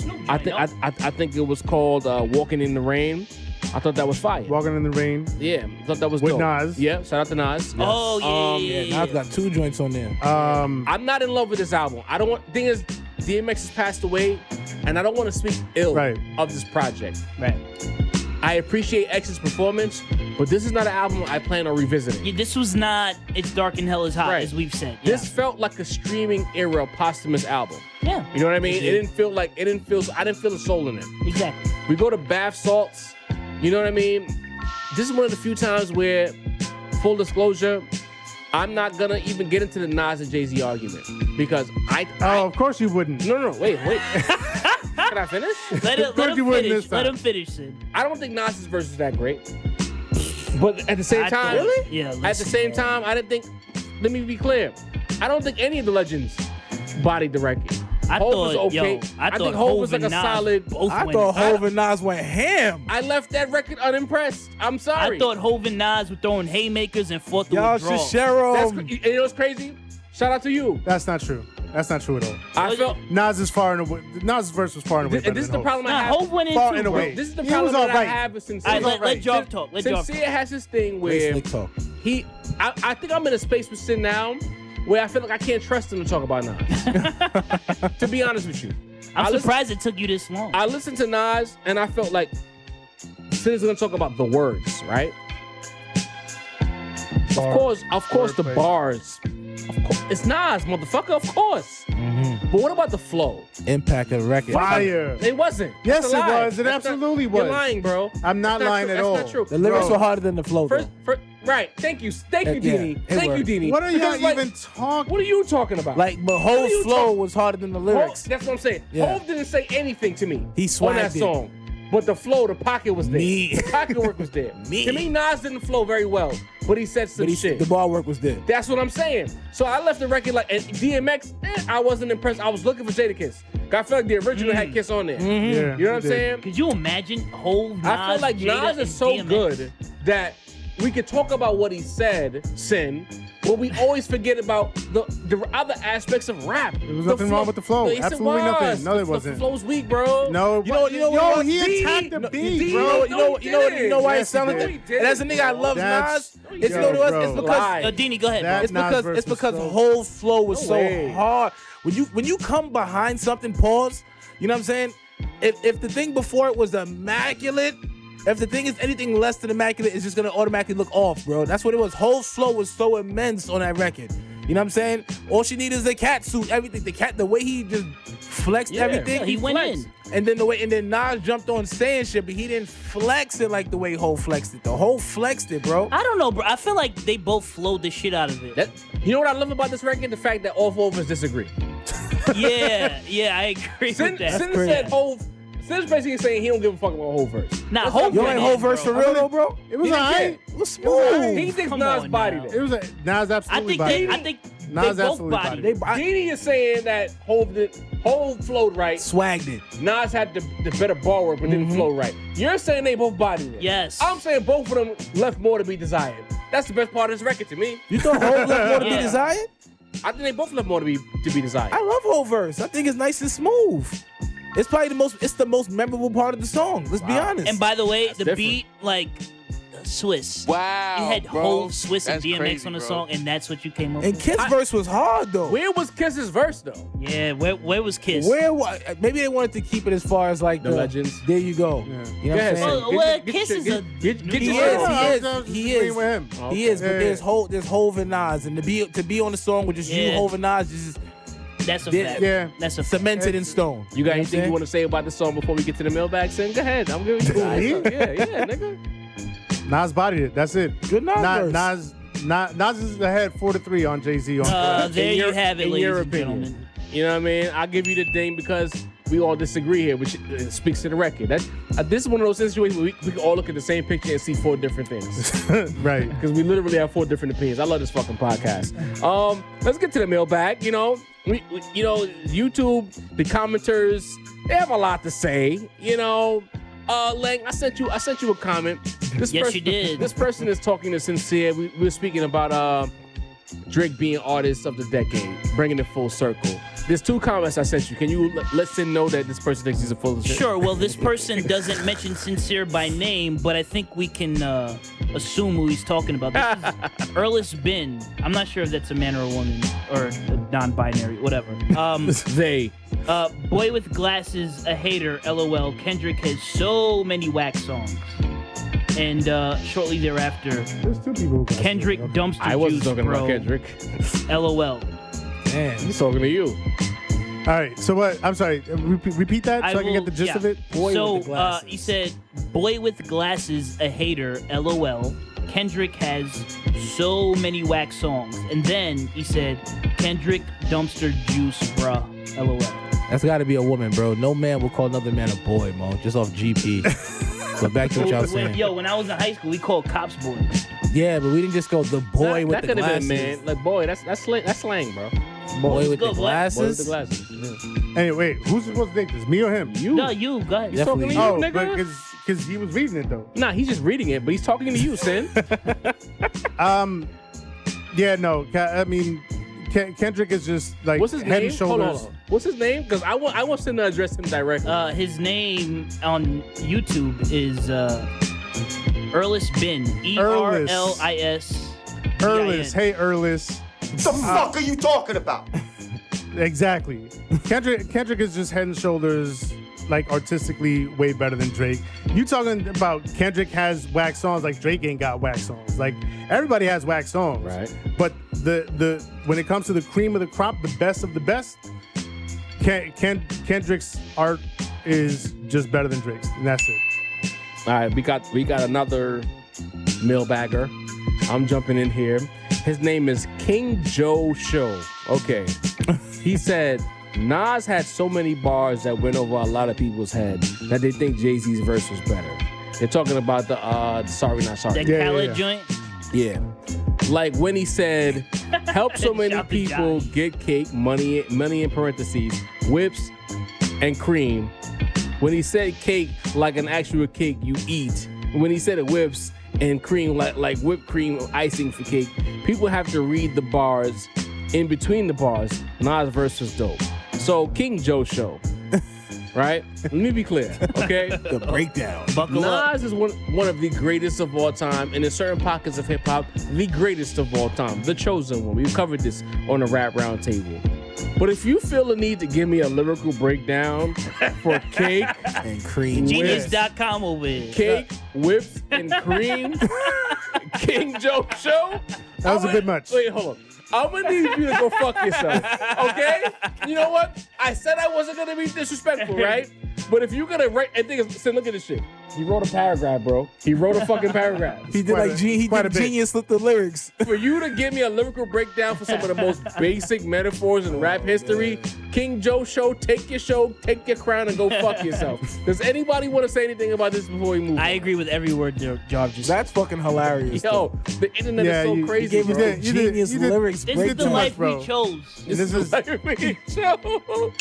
think it was called "Walking in the Rain." I thought that was fire. Walking in the Rain. Yeah, I thought that was With dope. Nas. Yeah, shout out to Nas. Oh, yeah. Nas got 2 joints on there. I'm not in love with this album. I don't want. Thing is, DMX has passed away, and I don't want to speak ill of this project. Right. I appreciate X's performance, but this is not an album I plan on revisiting. Yeah, this was not It's Dark and Hell is Hot, as we've said. Yeah. This felt like a streaming era posthumous album. Yeah. You know what I mean? It didn't feel I didn't feel the soul in it. Exactly. We go to Bath Salts. You know what I mean? This is one of the few times where, full disclosure, I'm not gonna even get into the Nas and Jay-Z argument because of course you wouldn't. No, wait. Can I finish? Let him finish, Sid. I don't think Nas's verse is that great. But at the same time, really? Yeah. At the same time, I didn't think. Let me be clear. I don't think any of the legends bodied the record. I Hov thought, was okay. I think Hov was like a solid. I thought Hov and Nas went ham. I left that record unimpressed. I'm sorry. I thought Hov and Nas were throwing haymakers and fought through Y'all a draw. should share And you know what's crazy? Shout out to you. That's not true. That's not true at all. I felt Nas's verse was far and away better and this is than the problem I Nah, have. Hov went in Far too, and bro. away. This is the He problem was that I alright. have with Sincere. All right, let Job talk. Let Job Sincere talk. has this thing where Slick talk. I think I'm in a space with Sin now where I feel like I can't trust him to talk about Nas. To be honest with you. I'm surprised it took you this long. I listened to Nas and I felt like Sin is gonna talk about the words, right? Of course, the bars. Of course, it's Nas, motherfucker. Of course. But what about the flow? Impact of the record. Fire. It wasn't. Yes, That's a it lie. was. It That's not- absolutely was. You're lying, bro. I'm not That's lying true. at all. That's not true. The lyrics Bro. were harder than the flow. First, right. Thank you, Yeah, Dini. it Thank you, worked. Dini. What are y'all Because, even talking? What are you talking about? Like, but What are Hov's you flow talking- was harder than the Hov, lyrics. that's what I'm saying. Yeah. Hov didn't say anything to me He on swagged that it. song. But the flow, the pocket was there. Me. The pocket work was there. Me. To me, Nas didn't flow very well, but he said some shit. The bar work was there. That's what I'm saying. So I left the record like, and DMX, I wasn't impressed. I was looking for Jadakiss. I felt like the original had Kiss on there. Yeah, You know what I'm it did. saying? Could you imagine Hov, Nas, I feel like Jada, Nas is and so DMX? good that we could talk about what he said, Sin, but we always forget about the other aspects of rap. There was nothing wrong with the flow. Yes, it Absolutely was. nothing. No, there The wasn't. flow's weak, bro. No, yo, he attacked the beat, bro. You know why it Yes, he sounded did. like that? And as a nigga, I love That's- Nas. It's, you know what it was? It's Yo, because lie. Yo, Dini, go ahead, That- bro. it's Nas because verse it's was because so- whole flow was No so way. hard. When you come behind something, pause. You know what I'm saying? If the thing before it was immaculate, if the thing is anything less than immaculate, it's just gonna automatically look off, bro. That's what it was. Whole flow was so immense on that record. You know what I'm saying? All she needed is a cat suit, everything. The way he just flexed everything. he went in. And then Nas jumped on saying shit, but he didn't flex it like the way Hov flexed it. The Hov flexed it, bro. I don't know, bro. I feel like they both flowed the shit out of it. You know what I love about this record? The fact that all four of us disagree. yeah, I agree Sin with that. said Hov. Sin's basically saying he don't give a fuck about Hov verse. Nah, Hov You went ain't in, Hov verse bro. for real though, bro? It was He didn't alright. It was It was alright. He thinks Come Nas on bodied now. it. It was Nas absolutely bodied. I think Nas they both absolutely bodied bodied it. Dini is saying that Hov flowed right. Swagged it. Nas had the better bar work, but didn't flow right. You're saying they both bodied it. Yes. I'm saying both of them left more to be desired. That's the best part of this record to me. You thought Hov left more to be Yeah. desired? I think they both left more to be desired. I love Hov verse. I think it's nice and smooth. It's probably the most memorable part of the song. Let's be honest. And by the way, That's the different. beat, like Swiss. Wow. You had bro. Hov, Swiss, and That's DMX crazy, on the bro. song, and that's what you came up And with. Kiss verse was hard though. Where was Kiss's verse though? Yeah, where was Kiss? Maybe they wanted to keep it as far as like The legends. There you go. You know what I'm saying? Well, Kiss is a- Get He your is. verse. He is. With him. He is. But Yeah. there's Hov and Nas, and to be on the song with just you, Yeah. Hov and Nas, just That's a Yeah. fact. Yeah. That's a fact. cemented in stone. You got know what anything I'm you want to say about the song before we get to the mailbag? Sing. Go ahead. I'm giving you. Me? Yeah, nigga. Nas bodied it. That's it. Good Nas verse. Nas is ahead 4-3 on Jay-Z. There you have it, in ladies your and opinion. gentlemen. You know what I mean? I'll give you the thing because we all disagree here, which speaks to the record. This is one of those situations where we can all look at the same picture and see four different things. Right. Because we literally have four different opinions. I love this fucking podcast. Let's get to the mailbag. You know, YouTube, the commenters, they have a lot to say. You know, Lang, I sent you a comment. Yes, you did. This person is talking to Sincere. We were speaking about Drake being artist of the decade, bringing it full circle. There's 2 comments I sent you. Can you let Sin know that this person thinks he's a full of shit? Sure. Well, this person doesn't mention Sincere by name, but I think we can assume who he's talking about. This is Erlis Bin. I'm not sure if that's a man or a woman or a non-binary, whatever. They. Boy with glasses, a hater. LOL. Kendrick has so many whack songs. And shortly thereafter, There's 2 people who got Kendrick shit. dumpster I wasn't juice, talking bro. about Kendrick. LOL. Man, He's talking to you. All right. So what? I'm sorry. Repeat that so I can get the gist yeah. of it. Boy so with the glasses. He said, "Boy with glasses, a hater." LOL. Kendrick has so many whack songs, and then he said, "Kendrick dumpster juice, bruh." LOL. that's got to be a woman, bro. No man will call another man a boy, Mo. Just off GP. But back to what y'all saying. When I was in high school, we called cops boys. Yeah, but we didn't just go the boy with that the could have glasses. been, man. Like, boy, that's slang, bro. Boy with Go, the boy. Boy with glasses. the glasses. Yeah. Anyway, who's supposed to think this? Me or him? You. No, you go ahead. He's talking to you, Definitely. Oh, nigga. but because he was reading it though. Nah, he's just reading it, but he's talking to you, Sin. Yeah, no. I mean, Kendrick is just like What's his head name? and Hold shoulders. on. What's his name? Because I want Sin to address him directly. His name on YouTube is Erlis Bin. ERLIS. Erlis. Hey, Erlis. The fuck are you talking about? Exactly. Kendrick is just head and shoulders like artistically way better than Drake. You talking about Kendrick has whack songs like Drake ain't got whack songs. Like everybody has whack songs. Right. But the when it comes to the cream of the crop, the best of the best, Kendrick's art is just better than Drake's. And that's it. All right, we got another mailbagger. I'm jumping in here. His name is King Joe Show. Okay. He said, Nas had so many bars that went over a lot of people's head that they think Jay-Z's verse was better. They're talking about the Sorry Not Sorry. The Yeah, Khaled yeah. joint. Yeah. Like when he said, help so many Shout to people Josh. get cake, money in parentheses, whips, and cream. When he said cake like an actual cake you eat. When he said it whips and cream like whipped cream icing for cake, people have to read the bars in between the bars. Nas' verse was dope. So King Joe Show, right? Let me be clear, okay? The breakdown. Buckle up. Nas is one of the greatest of all time, and in certain pockets of hip hop, the greatest of all time, the chosen one. We've covered this on the Rap Roundtable. But if you feel the need to give me a lyrical breakdown for cake, And cream. Genius.com over here. cake, whips, and cream, King Joe Show. That was a bit much. Wait, hold on. I'm gonna need you to go fuck yourself, okay? You know what? I said I wasn't gonna be disrespectful, right? But if you're gonna write, and think, say, look at this shit. He wrote a paragraph, bro. He wrote a fucking paragraph. He did Quite like a- he quite did a bit. Genius with the lyrics. For you to give me a lyrical breakdown for some of the most basic metaphors in rap history, King Joe Show, take your crown, and go fuck yourself. Does anybody want to say anything about this before we move? I agree with every word Jarv just said. That's fucking hilarious. Yo, the internet Yeah, is so you crazy, Gave You us bro. did- the you did- Genius you did- lyrics This is the too breakdown. much, life bro. we chose. This is like me, Joe.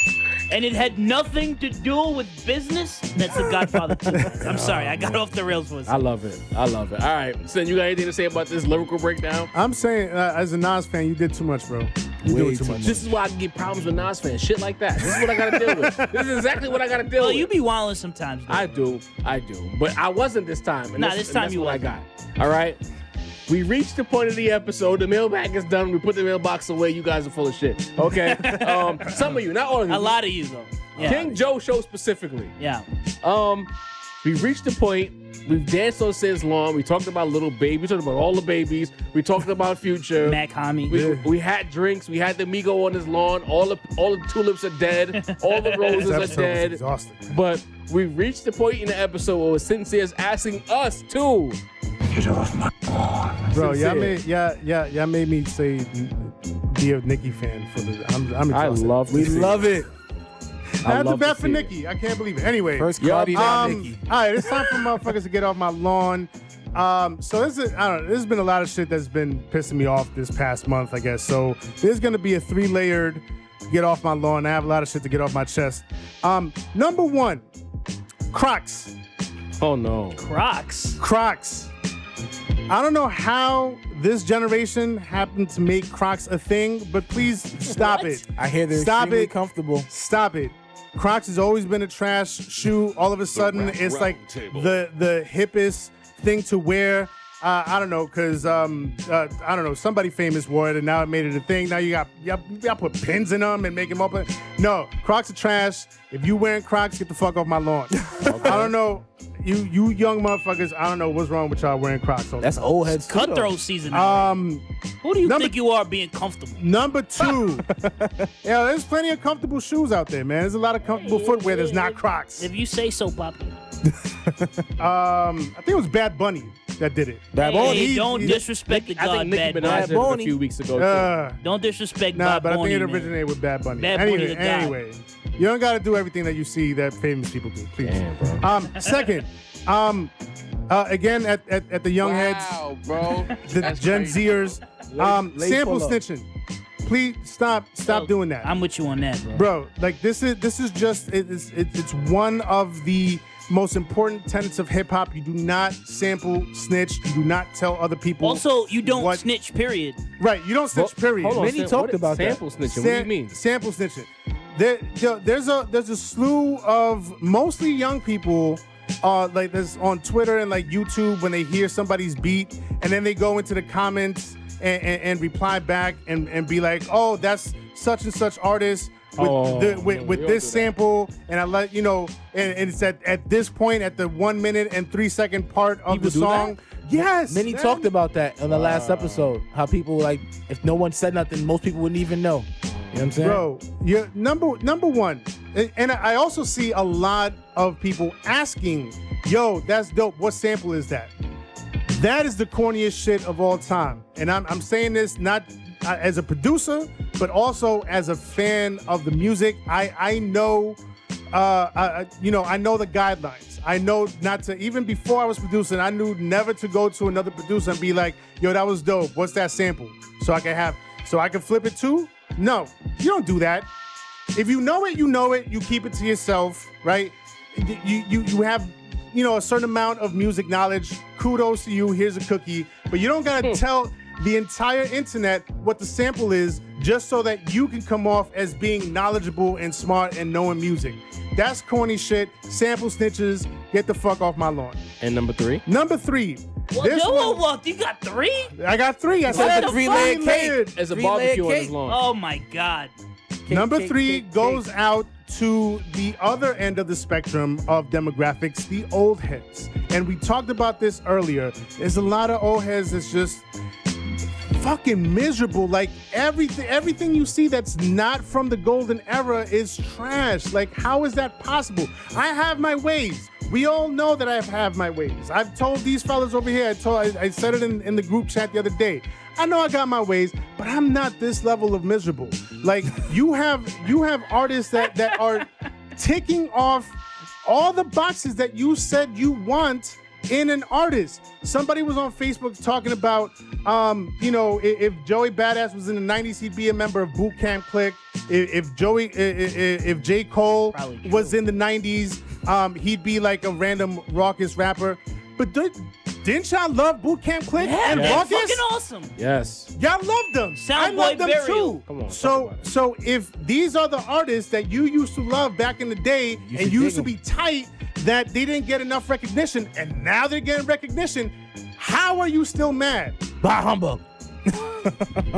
And it had nothing to do with business. That's the Godfather 2. I'm sorry, I got off the rails for a I second. love it. I love it. All right, Sin, you got anything to say about this lyrical breakdown? I'm saying, as a Nas fan, you did too much, bro. You Way doing too too much. This is why I can get problems with Nas fans. Shit like that. This is what I gotta deal with. This is exactly what I gotta deal Well, with. you be wilding sometimes. Though. I do. But I wasn't this time. And Nah, that's- this time and that's you what I wasn't. got. All right. We reached the point of the episode. The mailbag is done. We put the mailbox away. You guys are full of shit. Okay. Some of you, not all of you. A lot of you though. Yeah. King Joe Show specifically. Yeah. We reached the point. We've danced on Sid's lawn. We talked about little baby. We talked about all the babies. We talked about Future. Mac Hami. We had drinks. We had the Migo on his lawn. All the tulips are dead. All the roses This are episode was dead. exhausting. But we reached the point in the episode where Sincere is asking us to. Bro, Sincere. y'all made me say be a Nicki fan for the. I'm I exhausted. love We to see love it. That's the love to best for see it. Nicki. I can't believe it. Anyway, First Yup. Cardi, now Nicki. all right, it's time for motherfuckers to get off my lawn. So this is, I don't know, there's been a lot of shit that's been pissing me off this past month, I guess. So there's gonna be a 3-layered get off my lawn. I have a lot of shit to get off my chest. Number one, Crocs. Oh no. Crocs. Crocs. I don't know how this generation happened to make Crocs a thing, but please stop it. I hear they're Stop extremely it. comfortable. Stop it. Crocs has always been a trash shoe. All of a sudden, Rap it's like Roundtable. the hippest thing to wear. I don't know, because I don't know, somebody famous wore it and now it made it a thing. Now you got put pins in them and make them open. No, Crocs are trash. If you wearing Crocs, get the fuck off my lawn. I don't know, you young motherfuckers. I don't know what's wrong with y'all wearing Crocs. That's old heads. too, though. Cutthroat season. Who do you number- think you are being comfortable? Number 2. Yeah, there's plenty of comfortable shoes out there, man. There's a lot of comfortable footwear that's not Crocs. If you say so, Poppy. I think it was Bad Bunny that did it. Bad Bunny. Hey, don't disrespect the I God think Nicki Bad Minaj Bunny. did it a few weeks ago. Too. Don't disrespect Nah, Bad but I Bunny, think it man. originated with Bad Bunny. Bad Bunny anyway, the guy. anyway, you don't got to do everything that you see that famous people do, please. Damn, bro. Second, again at the young heads, Wow, bro. the That's Gen crazy. Zers, late sample pull-up. snitching. Please stop doing that, I'm with you on that, bro. bro. Like this is just it's one of the most important tenets of hip hop. You do not sample snitch. You do not tell other people. Also, you don't what- snitch, period. Right, you don't snitch. Period. Hold on, Many Sam, talked what is about that. sample snitching. What do you mean? Sample snitching. There's a slew of mostly young people, like this on Twitter and like YouTube when they hear somebody's beat and then they go into the comments and reply back and be like, oh, that's such and such artist with we with all this do that. sample, and I let you know, and it's at this point at the 1 minute and 3 second part of People the do song. Yes, Many man. talked about that in the last episode. How people like, if no one said nothing, most people wouldn't even know. You know what I'm saying? Bro, you're number one. And I also see a lot of people asking, yo, that's dope. What sample is that? That is the corniest shit of all time. And I'm saying this not as a producer, but also as a fan of the music. I know, I know the guidelines. I know not to, even before I was producing, I knew never to go to another producer and be like, yo, that was dope. What's that sample? So I can flip it too? No, you don't do that. If you know it, you know it. You keep it to yourself, right? You have, a certain amount of music knowledge. Kudos to you. Here's a cookie. But you don't gotta tell the entire internet what the sample is just so that you can come off as being knowledgeable and smart and knowing music. That's corny shit. Sample snitches. Get the fuck off my lawn. And number 3. Number 3. Whoa, you got 3? I got 3. I said the the three-layer layered. There's a Three-layer barbecue on cake. his lawn. Oh my God. Number cake, 3 cake, goes cake. out to the other end of the spectrum of demographics, the old heads. And we talked about this earlier. There's a lot of old heads that's just fucking miserable. Like everything you see that's not from the golden era is trash. Like, how is that possible? I have my ways. We all know that I have my ways. I've told these fellas over here, I said it in the group chat the other day. I know I got my ways, but I'm not this level of miserable. Like, you have artists that are ticking off all the boxes that you said you want in an artist. Somebody was on Facebook talking about, if Joey Badass was in the 90s, he'd be a member of Boot Camp Click. If J. Cole Probably true. was in the 90s, he'd be like a random raucous rapper. But didn't y'all love Boot Camp Click Yeah, and they're Raucous? fucking awesome. Yes. Y'all loved them. Soundboy I loved them Burial. too. Come on, So talk about it. so if these are the artists that you used to love back in the day and should you used to dig be tight that they didn't get enough recognition and now they're getting recognition, how are you still mad? Bah humbug.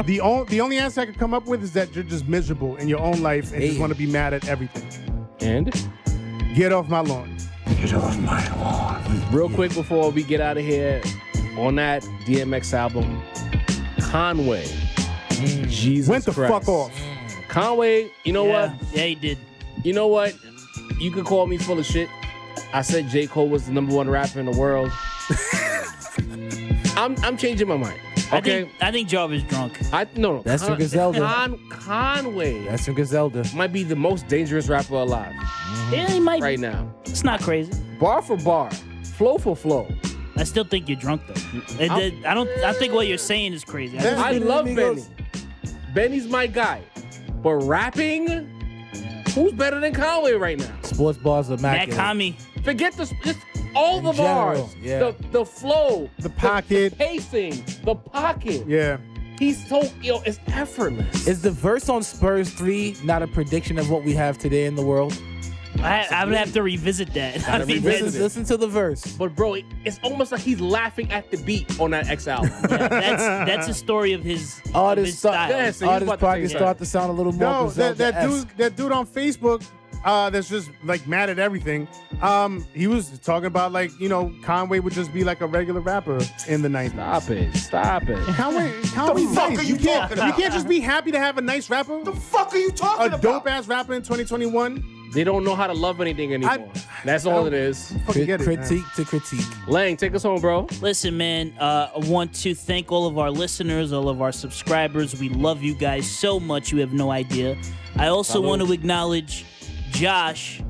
The only answer I could come up with is that you're just miserable in your own life and just Hey. want to be mad at everything. And Get off my lawn. real quick before we get out of here, on that DMX album, Conway. Jesus Went the Christ. fuck off. Conway, you know what? Yeah, he did. You know what? You could call me full of shit. I said J. Cole was the #1 rapper in the world. I'm changing my mind. Okay? I think Jarvis drunk. No. That's from Griselda. Conway That's from Griselda. might be the most dangerous rapper alive Yeah, he might. right now. It's not crazy. Bar for bar, flow for flow. I still think you're drunk though. I think what you're saying is crazy. I love Benny. Amigos. Benny's my guy. But rapping, who's better than Conway right now? Sports bars are Matt immaculate. Kami. Forget this. All the general, bars, yeah. the flow, The pocket. the pacing, the pocket. Yeah. He's so, it's effortless. Is the verse on Spurs 3 not a prediction of what we have today in the world? I'm gonna have to revisit that. I mean, revisit that's, it. Listen to the verse. But bro, it's almost like he's laughing at the beat on that X album. that's a story of his, Artists style. Yeah, so he's artists about to probably say start to sound a little more No, Griselda-esque. that dude on Facebook that's just like mad at everything. He was talking about like, you know, Conway would just be like a regular rapper in the 90s. Stop it. Conway's fuck nice. are you talking about? You can't just be happy to have a nice rapper. The fuck are you talking A about? dope ass rapper in 2021. They don't know how to love anything anymore. That's all it is. Fucking get it, man. Critique to critique. Lang, take us home, bro. Listen, man, I want to thank all of our listeners, all of our subscribers. We love you guys so much. You have no idea. I also want to acknowledge Josh.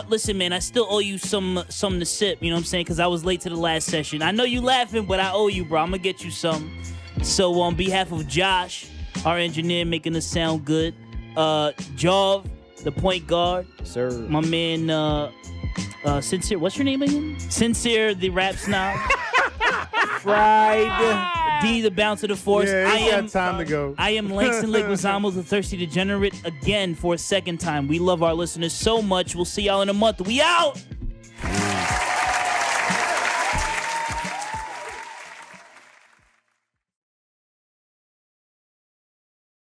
Listen, man, I still owe you something to sip, you know what I'm saying? Because I was late to the last session. I know you laughing, but I owe you, bro. I'm going to get you some. So on behalf of Josh, our engineer making us sound good, Jov, the point guard, Sir. my man, Sincere, what's your name again? Sincere, the rap snob. Fried, D, the bouncer, the force. Yeah, it's that time to go. I am Langston Leguizamo, the thirsty degenerate, again for a second time. We love our listeners so much. We'll see y'all in a month. We out!